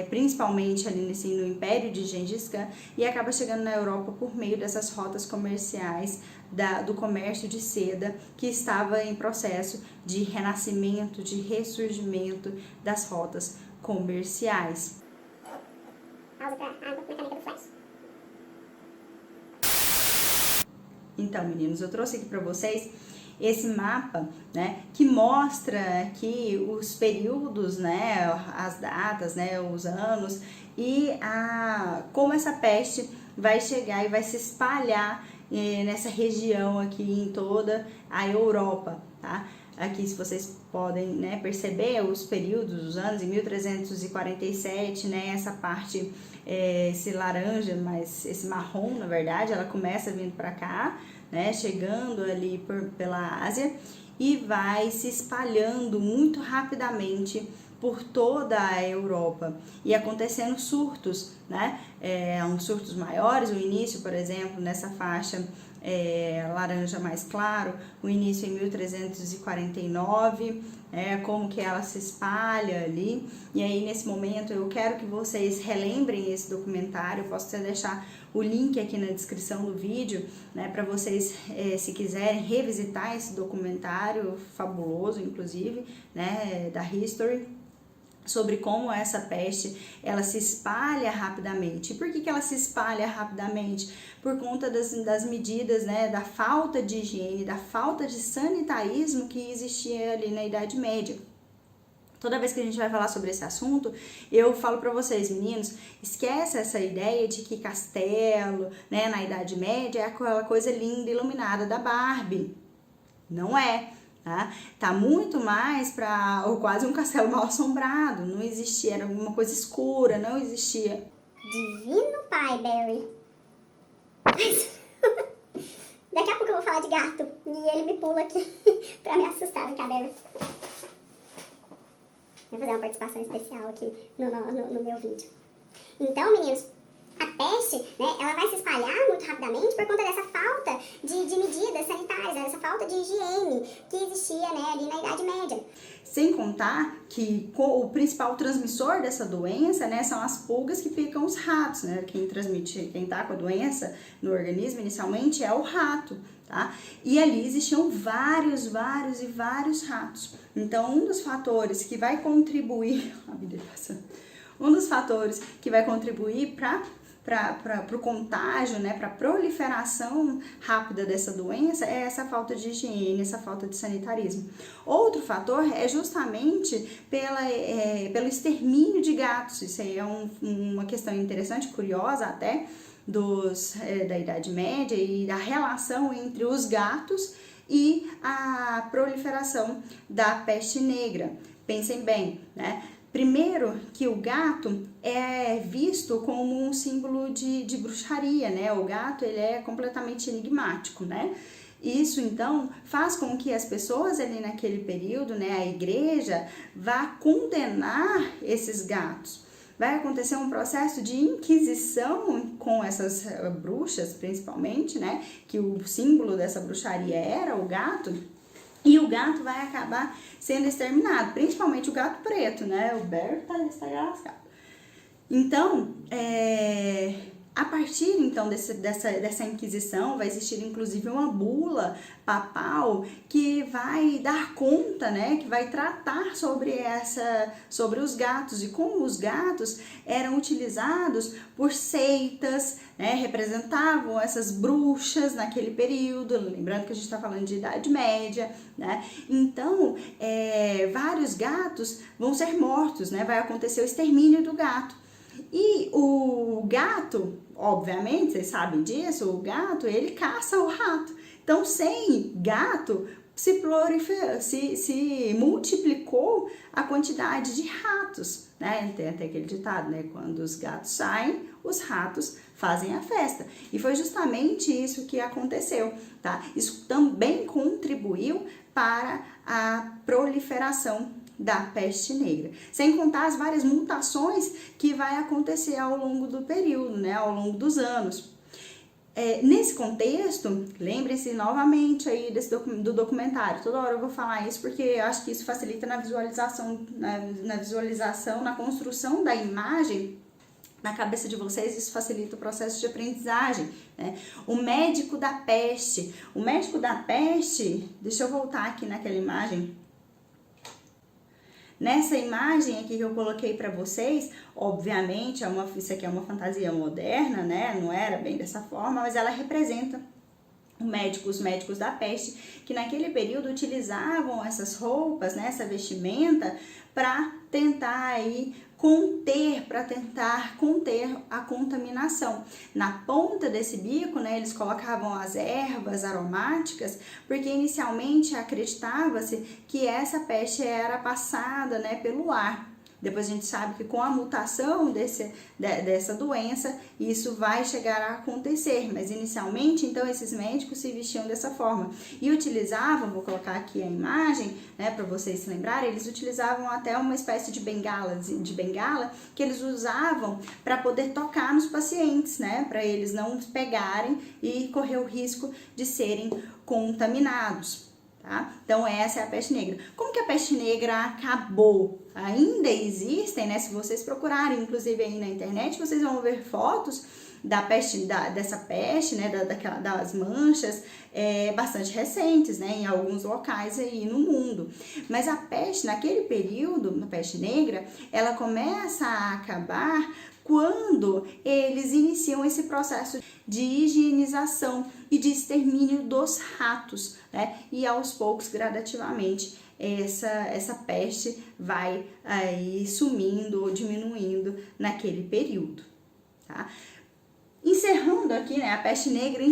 Principalmente ali no Império de Gengis Khan, e acaba chegando na Europa por meio dessas rotas comerciais do comércio de seda, que estava em processo de renascimento, de ressurgimento das rotas comerciais. Pausa para água na caneca do flash. Então, meninos, eu trouxe aqui para vocês esse mapa, né, que mostra aqui os períodos, né, as datas, né, os anos e como essa peste vai chegar e vai se espalhar nessa região aqui em toda a Europa, tá? Aqui, se vocês podem, né, perceber os períodos, os anos, em 1347, né, essa parte, esse laranja, mas esse marrom, na verdade, ela começa vindo para cá, né, chegando ali pela Ásia e vai se espalhando muito rapidamente por toda a Europa e acontecendo surtos, né, uns surtos maiores, o início, por exemplo, nessa faixa laranja mais claro, o início em 1349, como que ela se espalha ali, e aí nesse momento eu quero que vocês relembrem esse documentário, eu posso até deixar o link aqui na descrição do vídeo, né, para vocês, se quiserem revisitar esse documentário fabuloso, inclusive, né, da History, sobre como essa peste ela se espalha rapidamente. E por que ela se espalha rapidamente? Por conta das medidas, né, da falta de higiene, da falta de sanitarismo que existia ali na Idade Média. Toda vez que a gente vai falar sobre esse assunto, eu falo para vocês, meninos, esquece essa ideia de que castelo, né, na Idade Média é aquela coisa linda, iluminada da Barbie. Não é. Tá muito mais para quase um castelo mal assombrado, não existia, era uma coisa escura, não existia. Divino pai, Barry. Daqui a pouco eu vou falar de gato e ele me pula aqui pra me assustar, vem cá, Barry. Vou fazer uma participação especial aqui no meu vídeo. Então, meninos, a peste, né, ela vai se espalhar muito rapidamente por conta dessa falta de medidas sanitárias, dessa falta de higiene que existia, né, ali na Idade Média. Sem contar que o principal transmissor dessa doença, né, são as pulgas que picam os ratos, né? Quem tá com a doença no organismo inicialmente é o rato, tá? E ali existiam vários ratos. Então, um dos fatores que vai contribuir, para o contágio, né, para a proliferação rápida dessa doença é essa falta de higiene, essa falta de sanitarismo. Outro fator é justamente pelo extermínio de gatos. Isso aí é uma questão interessante, curiosa até, da Idade Média e da relação entre os gatos e a proliferação da peste negra. Pensem bem, né? Primeiro, que o gato é visto como um símbolo de bruxaria, né? O gato, ele é completamente enigmático, né? Isso, então, faz com que as pessoas ali naquele período, né, a igreja, vá condenar esses gatos. Vai acontecer um processo de inquisição com essas bruxas, principalmente, né? Que o símbolo dessa bruxaria era o gato. E o gato vai acabar sendo exterminado, principalmente o gato preto, né? O Barry está lascado. Então, a partir então dessa inquisição, vai existir inclusive uma bula papal que vai dar conta, né? Que vai tratar sobre os gatos e como os gatos eram utilizados por seitas, né? Representavam essas bruxas naquele período, lembrando que a gente está falando de Idade Média, né? Então, vários gatos vão ser mortos, né? Vai acontecer o extermínio do gato. E o gato, obviamente, vocês sabem disso, o gato, ele caça o rato. Então, sem gato, se multiplicou a quantidade de ratos, né? Tem até aquele ditado, né? Quando os gatos saem, os ratos fazem a festa. E foi justamente isso que aconteceu, tá? Isso também contribuiu para a proliferação da peste negra, sem contar as várias mutações que vai acontecer ao longo do período, né, ao longo dos anos. Nesse contexto, lembrem-se novamente aí do documentário. Toda hora eu vou falar isso porque eu acho que isso facilita na visualização, na construção da imagem na cabeça de vocês. Isso facilita o processo de aprendizagem, né? O médico da peste. O médico da peste, deixa eu voltar aqui naquela imagem. Nessa imagem aqui que eu coloquei para vocês, obviamente, isso aqui é uma fantasia moderna, né? Não era bem dessa forma, mas ela representa os médicos da peste, que naquele período utilizavam essas roupas, né, essa vestimenta, para tentar conter a contaminação. Na ponta desse bico, né, eles colocavam as ervas aromáticas, porque inicialmente acreditava-se que essa peste era passada, né, pelo ar. Depois a gente sabe que com a mutação dessa doença, isso vai chegar a acontecer. Mas inicialmente, então, esses médicos se vestiam dessa forma. E utilizavam, vou colocar aqui a imagem, né, para vocês se lembrarem, eles utilizavam até uma espécie de bengala que eles usavam para poder tocar nos pacientes, né, para eles não pegarem e correr o risco de serem contaminados. Tá? Então essa é a peste negra. Como que a peste negra acabou? Ainda existem, né? Se vocês procurarem, inclusive aí na internet, vocês vão ver fotos dessa peste, né? Das manchas, bastante recentes, né? Em alguns locais aí no mundo. Mas a peste, naquele período, a peste negra, ela começa a acabar quando eles iniciam esse processo de higienização e de extermínio dos ratos, né? E aos poucos, gradativamente, essa peste vai aí sumindo ou diminuindo naquele período, tá? Encerrando aqui, né, a peste negra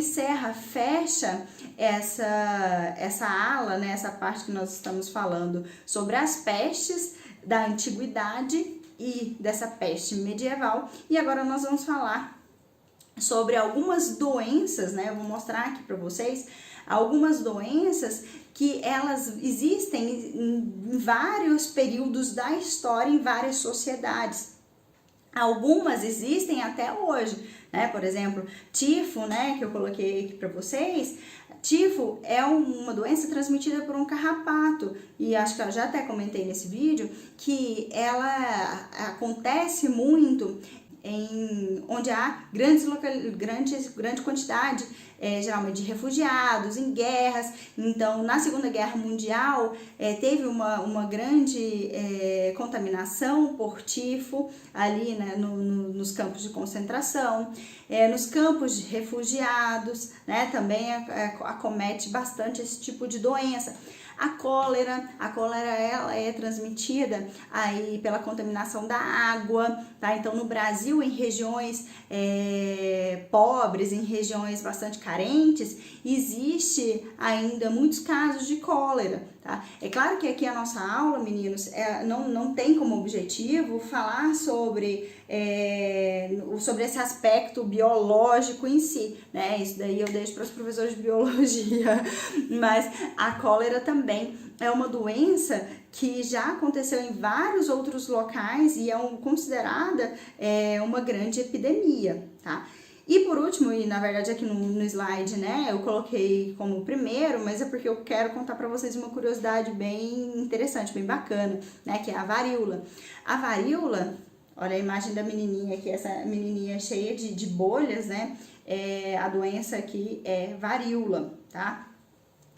fecha essa ala, né, essa parte que nós estamos falando sobre as pestes da antiguidade e dessa peste medieval. E agora nós vamos falar sobre algumas doenças, né? Eu vou mostrar aqui para vocês algumas doenças que elas existem em vários períodos da história, em várias sociedades. Algumas existem até hoje, né? Por exemplo, tifo, né, que eu coloquei aqui para vocês. Tifo é uma doença transmitida por um carrapato, e acho que eu já até comentei nesse vídeo que ela acontece muito onde há grande quantidade, geralmente de refugiados, em guerras. Então, na Segunda Guerra Mundial, teve uma grande contaminação por tifo ali, né, nos campos de concentração, nos campos de refugiados, né, também acomete bastante esse tipo de doença. A cólera ela é transmitida aí pela contaminação da água, tá? Então no Brasil, em regiões pobres, em regiões bastante carentes, existe ainda muitos casos de cólera, tá? É claro que aqui a nossa aula, meninos, não tem como objetivo falar sobre esse aspecto biológico em si, né? Isso daí eu deixo para os professores de biologia, mas a cólera também é uma doença que já aconteceu em vários outros locais e é considerada uma grande epidemia, tá? E por último, e na verdade aqui no slide, né, eu coloquei como primeiro, mas é porque eu quero contar para vocês uma curiosidade bem interessante, bem bacana, né, que é a varíola. A varíola, olha a imagem da menininha aqui, essa menininha cheia de bolhas, né, a doença aqui é varíola, tá?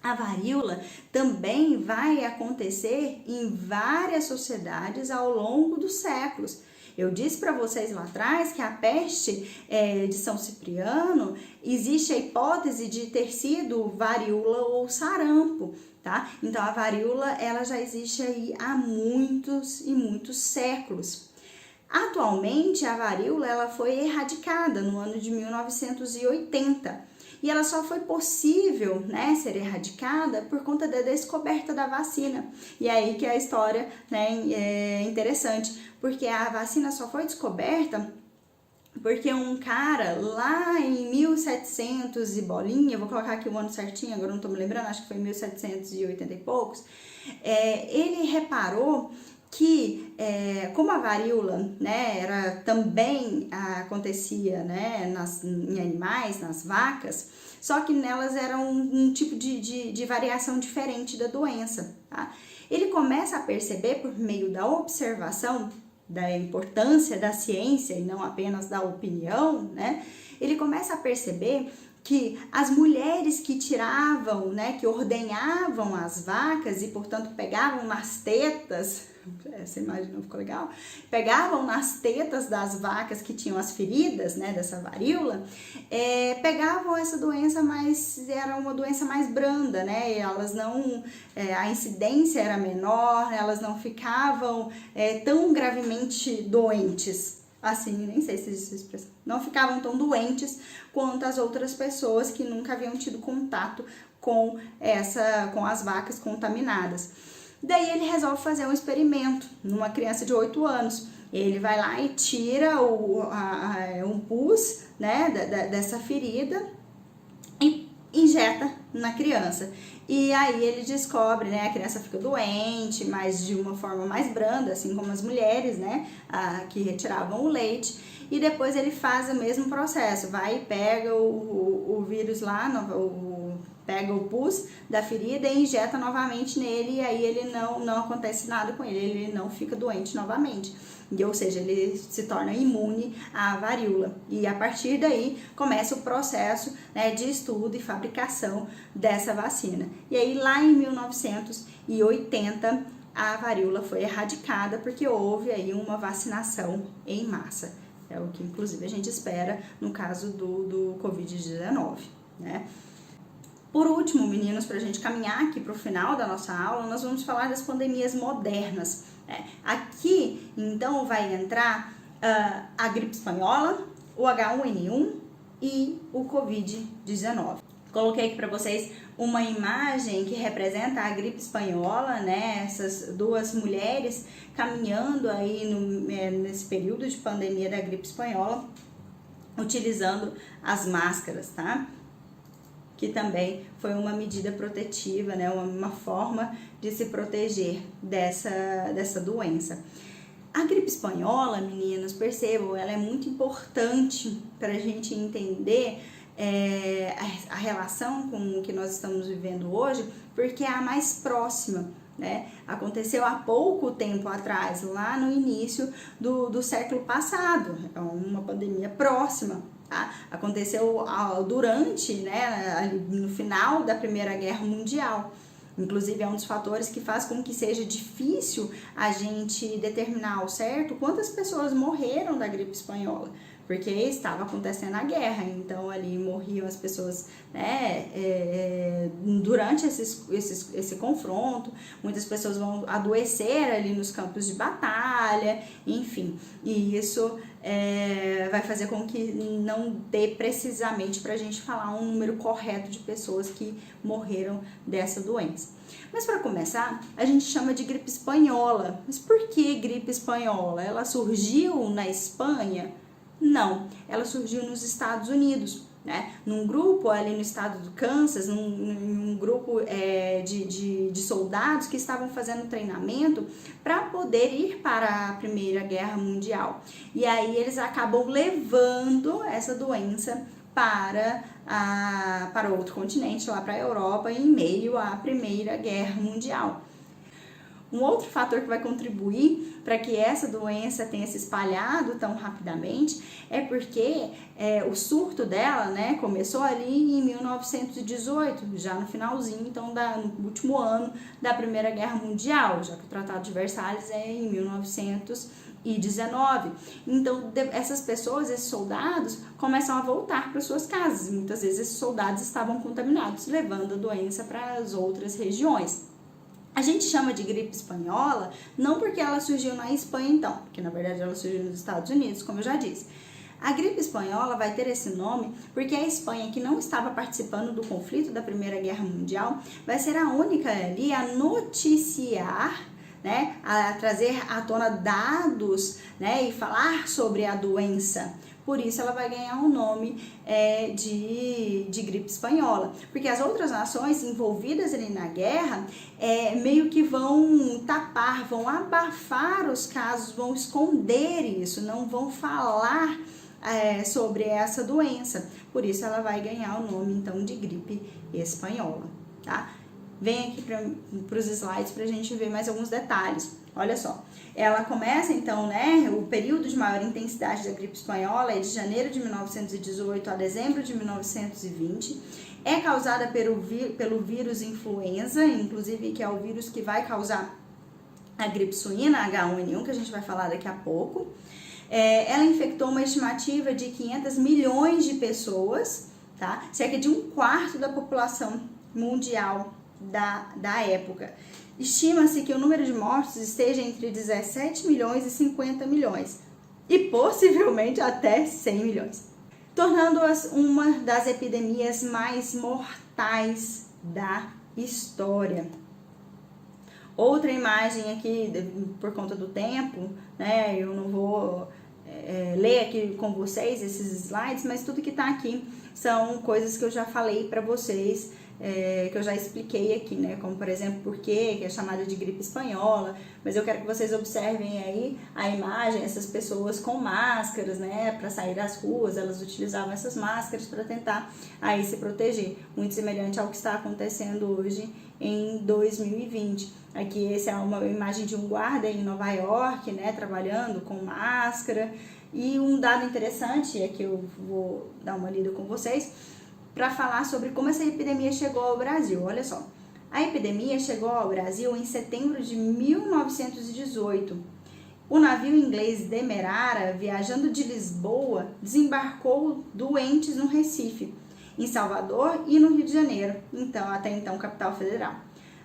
A varíola também vai acontecer em várias sociedades ao longo dos séculos. Eu disse para vocês lá atrás que a peste de São Cipriano, existe a hipótese de ter sido varíola ou sarampo, tá? Então a varíola ela já existe aí há muitos e muitos séculos. Atualmente a varíola ela foi erradicada no ano de 1980. E ela só foi possível, né, ser erradicada por conta da descoberta da vacina. E aí que a história, né, é interessante, porque a vacina só foi descoberta porque um cara lá em 1700 e bolinha, eu vou colocar aqui o ano certinho, agora não tô me lembrando, acho que foi 1780 e poucos, ele reparou que, como a varíola, né, também acontecia, né, em animais, nas vacas, só que nelas era um tipo de variação diferente da doença, tá? Ele começa a perceber, por meio da observação, da importância da ciência e não apenas da opinião, né, ele começa a perceber que as mulheres que tiravam, né, que ordenhavam as vacas e, portanto, pegavam nas tetas, essa imagem não ficou legal? Pegavam nas tetas das vacas que tinham as feridas, né, dessa varíola, pegavam essa doença, mas era uma doença mais branda, né, e elas não, a incidência era menor, elas não ficavam tão gravemente doentes. Assim, nem sei se existe essa expressão, não ficavam tão doentes quanto as outras pessoas que nunca haviam tido contato com as vacas contaminadas. Daí ele resolve fazer um experimento numa criança de 8 anos. Ele vai lá e tira um pus, né, dessa ferida e injeta na criança. E aí ele descobre, né, a criança fica doente, mas de uma forma mais branda, assim como as mulheres, né, que retiravam o leite. E depois ele faz o mesmo processo, vai e pega o vírus lá, pega o pus da ferida e injeta novamente nele, e aí ele não acontece nada com ele, ele não fica doente novamente. Ou seja, ele se torna imune à varíola. E a partir daí começa o processo, né, de estudo e fabricação dessa vacina. E aí lá em 1980 a varíola foi erradicada porque houve aí uma vacinação em massa. É o que inclusive a gente espera no caso do Covid-19, né? Por último, meninos, para a gente caminhar aqui para o final da nossa aula, nós vamos falar das pandemias modernas. Aqui, então, vai entrar a gripe espanhola, o H1N1 e o Covid-19. Coloquei aqui para vocês uma imagem que representa a gripe espanhola, né? Essas duas mulheres caminhando aí nesse período de pandemia da gripe espanhola, utilizando as máscaras, tá? Que também foi uma medida protetiva, né, uma forma de se proteger dessa doença. A gripe espanhola, meninos, percebam, ela é muito importante para a gente entender a relação com o que nós estamos vivendo hoje, porque é a mais próxima, né? Aconteceu há pouco tempo atrás, lá no início do século passado, é uma pandemia próxima. Tá? Aconteceu durante, né, no final da Primeira Guerra Mundial. Inclusive é um dos fatores que faz com que seja difícil a gente determinar ao certo quantas pessoas morreram da gripe espanhola, porque estava acontecendo a guerra, então ali morriam as pessoas, né, durante esse confronto, muitas pessoas vão adoecer ali nos campos de batalha, enfim, e isso vai fazer com que não dê precisamente para a gente falar um número correto de pessoas que morreram dessa doença. Mas para começar, a gente chama de gripe espanhola. Mas por que gripe espanhola? Ela surgiu na Espanha? Não, ela surgiu nos Estados Unidos, né? Num grupo ali no estado do Kansas, num grupo de soldados que estavam fazendo treinamento para poder ir para a Primeira Guerra Mundial. E aí eles acabam levando essa doença para outro continente, lá para a Europa, em meio à Primeira Guerra Mundial. Um outro fator que vai contribuir para que essa doença tenha se espalhado tão rapidamente é porque o surto dela, né, começou ali em 1918, já no finalzinho, então, no último ano da Primeira Guerra Mundial, já que o Tratado de Versalhes é em 1919. Então, essas pessoas, esses soldados, começam a voltar para suas casas. Muitas vezes esses soldados estavam contaminados, levando a doença para as outras regiões. A gente chama de gripe espanhola não porque ela surgiu na Espanha, então, porque na verdade ela surgiu nos Estados Unidos, como eu já disse. A gripe espanhola vai ter esse nome porque a Espanha, que não estava participando do conflito da Primeira Guerra Mundial, vai ser a única ali a noticiar, né, a trazer à tona dados, né, e falar sobre a doença. Por isso ela vai ganhar o nome de gripe espanhola, porque as outras nações envolvidas ali na guerra meio que vão tapar, vão abafar os casos, vão esconder isso, não vão falar sobre essa doença. Por isso ela vai ganhar o nome então de gripe espanhola, tá? Vem aqui para os slides para a gente ver mais alguns detalhes. Olha só, ela começa então, né, o período de maior intensidade da gripe espanhola é de janeiro de 1918 a dezembro de 1920. É causada pelo vírus influenza, inclusive que é o vírus que vai causar a gripe suína, H1N1, que a gente vai falar daqui a pouco. Ela infectou uma estimativa de 500 milhões de pessoas, tá? Cerca de 1/4 da população mundial da época. Estima-se que o número de mortos esteja entre 17 milhões e 50 milhões e possivelmente até 100 milhões, tornando-as uma das epidemias mais mortais da história. Outra imagem aqui, por conta do tempo, né, eu não vou ler aqui com vocês esses slides, mas tudo que tá aqui são coisas que eu já falei para vocês, que eu já expliquei aqui, né, como por exemplo, por que é chamada de gripe espanhola, mas eu quero que vocês observem aí a imagem, essas pessoas com máscaras, né, para sair das ruas, elas utilizavam essas máscaras para tentar aí se proteger, muito semelhante ao que está acontecendo hoje em 2020. Aqui essa é uma imagem de um guarda em Nova York, né, trabalhando com máscara. E um dado interessante, é que eu vou dar uma lida com vocês, para falar sobre como essa epidemia chegou ao Brasil. Olha só, a epidemia chegou ao Brasil em setembro de 1918. O navio inglês Demerara, viajando de Lisboa, desembarcou doentes no Recife, em Salvador e no Rio de Janeiro, até então capital federal.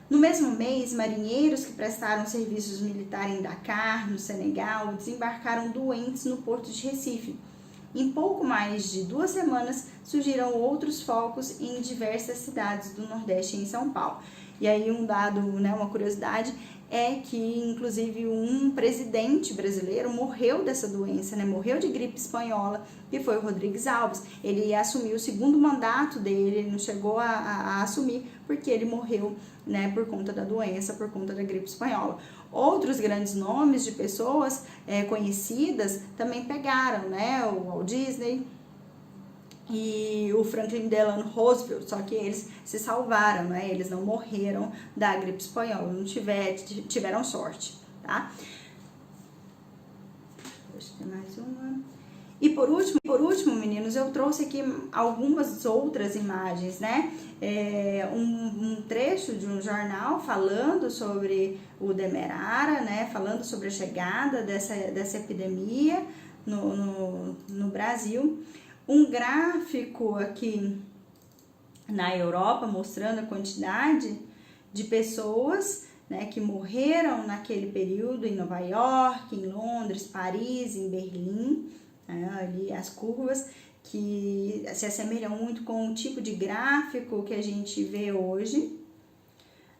No mesmo mês, marinheiros que prestaram serviços militares em Dakar, no Senegal, desembarcaram doentes no porto de Recife. Em pouco mais de 2 semanas, surgiram outros focos em diversas cidades do Nordeste e em São Paulo. E aí um dado, né, uma curiosidade, é que inclusive um presidente brasileiro morreu dessa doença, né, morreu de gripe espanhola, que foi o Rodrigues Alves. Ele assumiu o 2º mandato dele, ele não chegou a assumir, porque ele morreu, né, por conta da doença, por conta da gripe espanhola. Outros grandes nomes de pessoas conhecidas também pegaram, né, o Walt Disney e o Franklin Delano Roosevelt, só que eles se salvaram, né? Eles não morreram da gripe espanhola, não tiveram sorte, tá? Deixa eu ter mais uma. E por último, meninos, eu trouxe aqui algumas outras imagens, né? Um trecho de um jornal falando sobre o Demerara, né? Falando sobre a chegada dessa epidemia no Brasil. Um gráfico aqui na Europa mostrando a quantidade de pessoas, né, que morreram naquele período em Nova York, em Londres, Paris, em Berlim, né, ali as curvas que se assemelham muito com o tipo de gráfico que a gente vê hoje.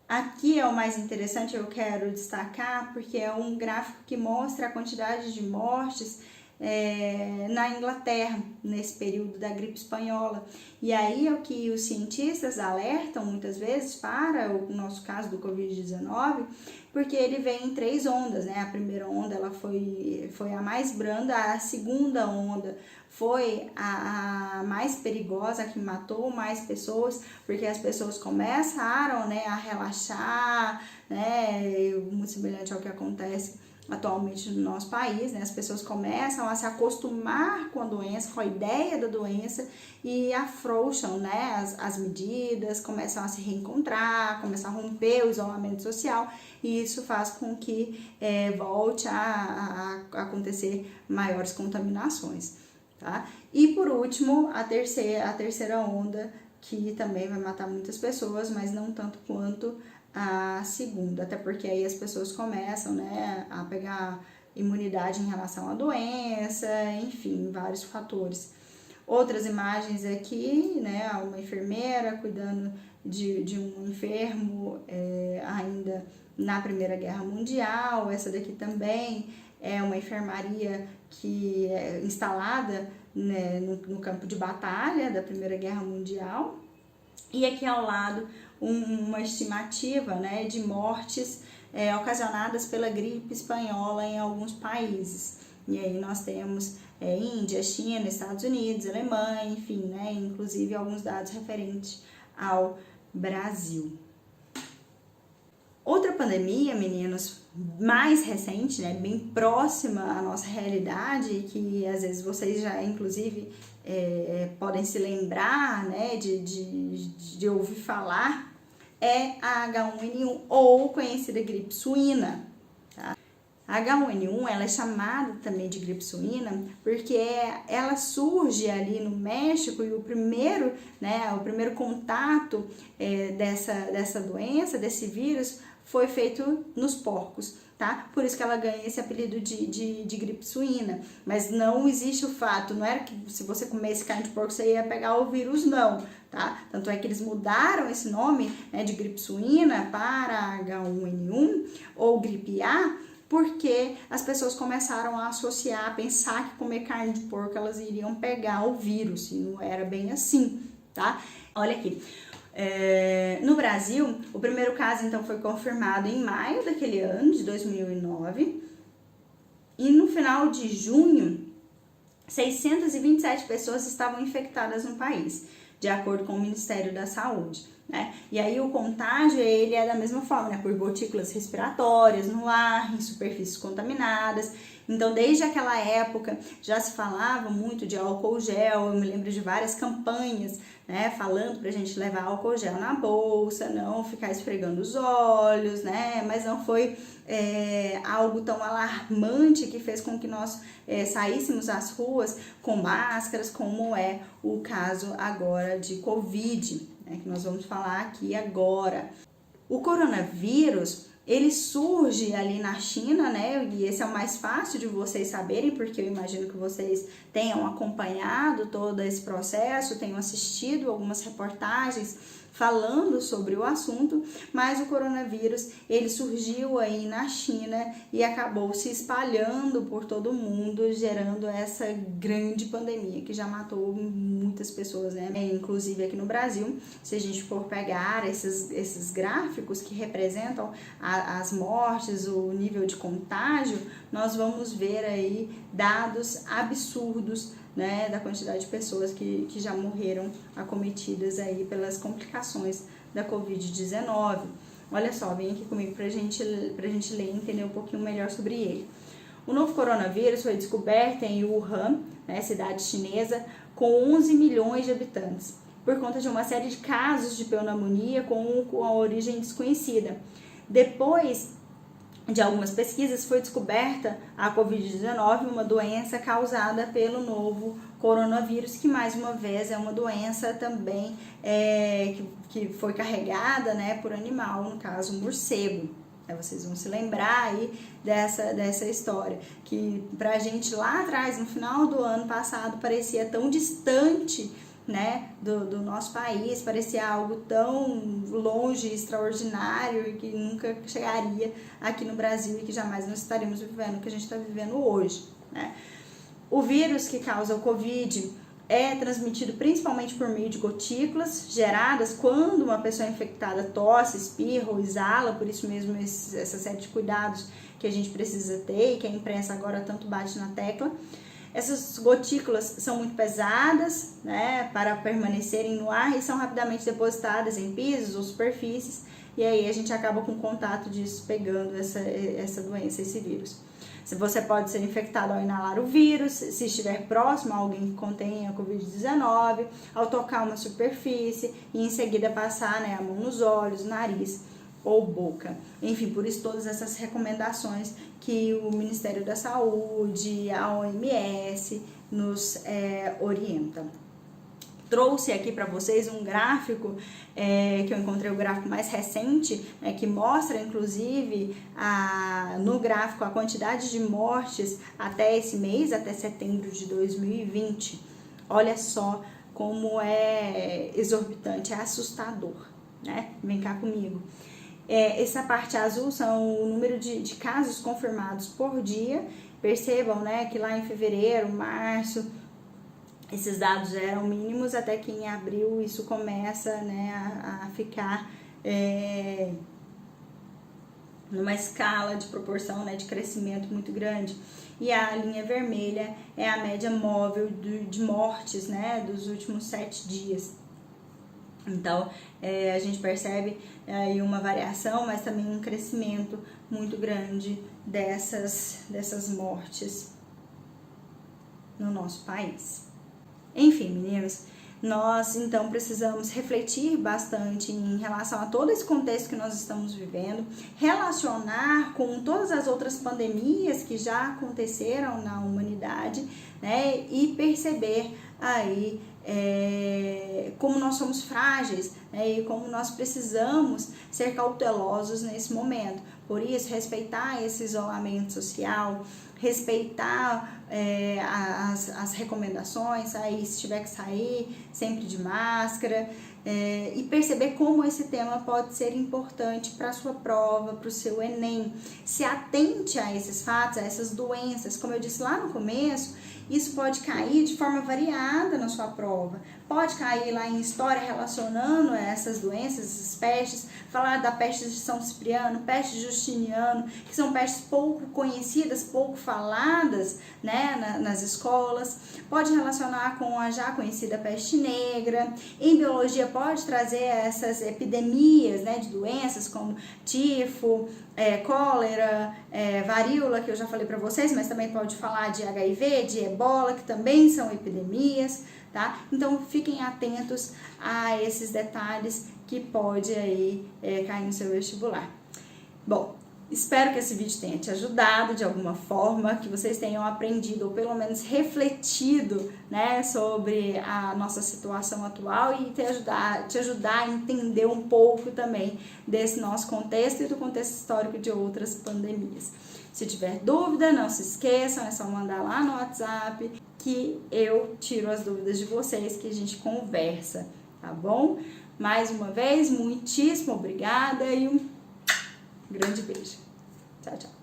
Aqui é o mais interessante, eu quero destacar, porque é um gráfico que mostra a quantidade de mortes na Inglaterra, nesse período da gripe espanhola. E aí é o que os cientistas alertam muitas vezes para o nosso caso do Covid-19, porque ele vem em 3 ondas, né? A primeira onda ela foi a mais branda, a segunda onda foi a mais perigosa, que matou mais pessoas, porque as pessoas começaram, né, a relaxar, né, muito semelhante ao que acontece atualmente no nosso país, né? As pessoas começam a se acostumar com a doença, com a ideia da doença e afrouxam, né, as medidas, começam a se reencontrar, começam a romper o isolamento social e isso faz com que volte a acontecer maiores contaminações, tá? E por último, a terceira onda, que também vai matar muitas pessoas, mas não tanto quanto a segunda, até porque aí as pessoas começam, né, a pegar imunidade em relação à doença, enfim, vários fatores. Outras imagens aqui, né, uma enfermeira cuidando de um enfermo ainda na Primeira Guerra Mundial. Essa daqui também é uma enfermaria que é instalada, né, no campo de batalha da Primeira Guerra Mundial. E aqui ao lado uma estimativa, né, de mortes ocasionadas pela gripe espanhola em alguns países. E aí nós temos Índia, China, Estados Unidos, Alemanha, enfim, né, inclusive alguns dados referentes ao Brasil. Outra pandemia, meninos, mais recente, né, bem próxima à nossa realidade, que às vezes vocês já, inclusive, podem se lembrar, né, de ouvir falar, é a H1N1, ou conhecida gripe suína. Tá? A H1N1 ela é chamada também de gripe suína porque ela surge ali no México, e o primeiro contato dessa doença, desse vírus, foi feito nos porcos, tá? Por isso que ela ganha esse apelido de gripe suína. Mas não existe o fato, não era que se você comesse carne de porco você ia pegar o vírus, não, tá? Tanto é que eles mudaram esse nome, né, de gripe suína para H1N1 ou gripe A, porque as pessoas começaram a associar, a pensar que comer carne de porco elas iriam pegar o vírus, e não era bem assim, tá? Olha aqui. No Brasil, o primeiro caso então foi confirmado em maio daquele ano, de 2009, e no final de junho, 627 pessoas estavam infectadas no país, de acordo com o Ministério da Saúde, né? E aí o contágio, ele é da mesma forma, né? Por gotículas respiratórias, no ar, em superfícies contaminadas. Então, desde aquela época, já se falava muito de álcool gel. Eu me lembro de várias campanhas, né, falando pra gente levar álcool gel na bolsa, não ficar esfregando os olhos, né, mas não foi algo tão alarmante que fez com que nós saíssemos às ruas com máscaras, como é o caso agora de Covid, né, que nós vamos falar aqui agora. O coronavírus, ele surge ali na China, né, e esse é o mais fácil de vocês saberem, porque eu imagino que vocês tenham acompanhado todo esse processo, tenham assistido algumas reportagens falando sobre o assunto, mas o coronavírus, ele surgiu aí na China e acabou se espalhando por todo o mundo, gerando essa grande pandemia que já matou muitas pessoas, né? Inclusive aqui no Brasil, se a gente for pegar esses gráficos que representam as mortes, o nível de contágio, nós vamos ver aí dados absurdos, né, da quantidade de pessoas que já morreram acometidas aí pelas complicações da Covid-19. Olha só, vem aqui comigo pra gente ler e entender um pouquinho melhor sobre ele. O novo coronavírus foi descoberto em Wuhan, né, cidade chinesa, com 11 milhões de habitantes, por conta de uma série de casos de pneumonia com a origem desconhecida. Depois de algumas pesquisas, foi descoberta a Covid-19, uma doença causada pelo novo coronavírus, que mais uma vez é uma doença também que foi carregada, né, por animal, no caso morcego. Vocês vão se lembrar aí dessa história, que pra gente lá atrás, no final do ano passado, parecia tão distante, né, do nosso país, parecia algo tão longe, extraordinário, e que nunca chegaria aqui no Brasil e que jamais nós estaremos vivendo o que a gente está vivendo hoje, né? O vírus que causa o Covid é transmitido principalmente por meio de gotículas geradas quando uma pessoa infectada tosse, espirra ou exala, por isso mesmo essa série de cuidados que a gente precisa ter e que a imprensa agora tanto bate na tecla. Essas gotículas são muito pesadas, né, para permanecerem no ar e são rapidamente depositadas em pisos ou superfícies, e aí a gente acaba com contato disso, pegando essa doença, esse vírus. Você pode ser infectado ao inalar o vírus, se estiver próximo a alguém que contenha Covid-19, ao tocar uma superfície e em seguida passar, né, a mão nos olhos, nariz ou boca. Enfim, por isso todas essas recomendações que o Ministério da Saúde, a OMS nos orienta. Trouxe aqui para vocês um gráfico que eu encontrei, o gráfico mais recente, né, que mostra inclusive no gráfico a quantidade de mortes até esse mês, até setembro de 2020. Olha só como é exorbitante, é assustador, né? Vem cá comigo. Essa parte azul são o número de casos confirmados por dia. Percebam, né, que lá em fevereiro, março, esses dados já eram mínimos, até que em abril isso começa, né, a ficar numa escala de proporção, né, de crescimento muito grande. E a linha vermelha é a média móvel de mortes, né, dos últimos 7 dias. Então, a gente percebe aí uma variação, mas também um crescimento muito grande dessas mortes no nosso país. Enfim, meninos, nós então precisamos refletir bastante em relação a todo esse contexto que nós estamos vivendo, relacionar com todas as outras pandemias que já aconteceram na humanidade, né, e perceber aí como nós somos frágeis, né, e como nós precisamos ser cautelosos nesse momento. Por isso, respeitar esse isolamento social, respeitar as recomendações, aí se tiver que sair, sempre de máscara, e perceber como esse tema pode ser importante para a sua prova, para o seu Enem. Se atente a esses fatos, a essas doenças. Como eu disse lá no começo, isso pode cair de forma variada na sua prova. Pode cair lá em história relacionando essas doenças, essas pestes, falar da peste de São Cipriano, peste de Justiniano, que são pestes pouco conhecidas, pouco faladas, né, nas escolas. Pode relacionar com a já conhecida peste negra. Em biologia pode trazer essas epidemias, né, de doenças como tifo, cólera, varíola, que eu já falei para vocês, mas também pode falar de HIV, de ebola, que também são epidemias, tá? Então fiquem atentos a esses detalhes que pode aí cair no seu vestibular. Bom, espero que esse vídeo tenha te ajudado de alguma forma, que vocês tenham aprendido ou pelo menos refletido, né, sobre a nossa situação atual e te ajudar a entender um pouco também desse nosso contexto e do contexto histórico de outras pandemias. Se tiver dúvida, não se esqueçam, é só mandar lá no WhatsApp que eu tiro as dúvidas de vocês, que a gente conversa, tá bom? Mais uma vez, muitíssimo obrigada e um grande beijo. Tchau, tchau.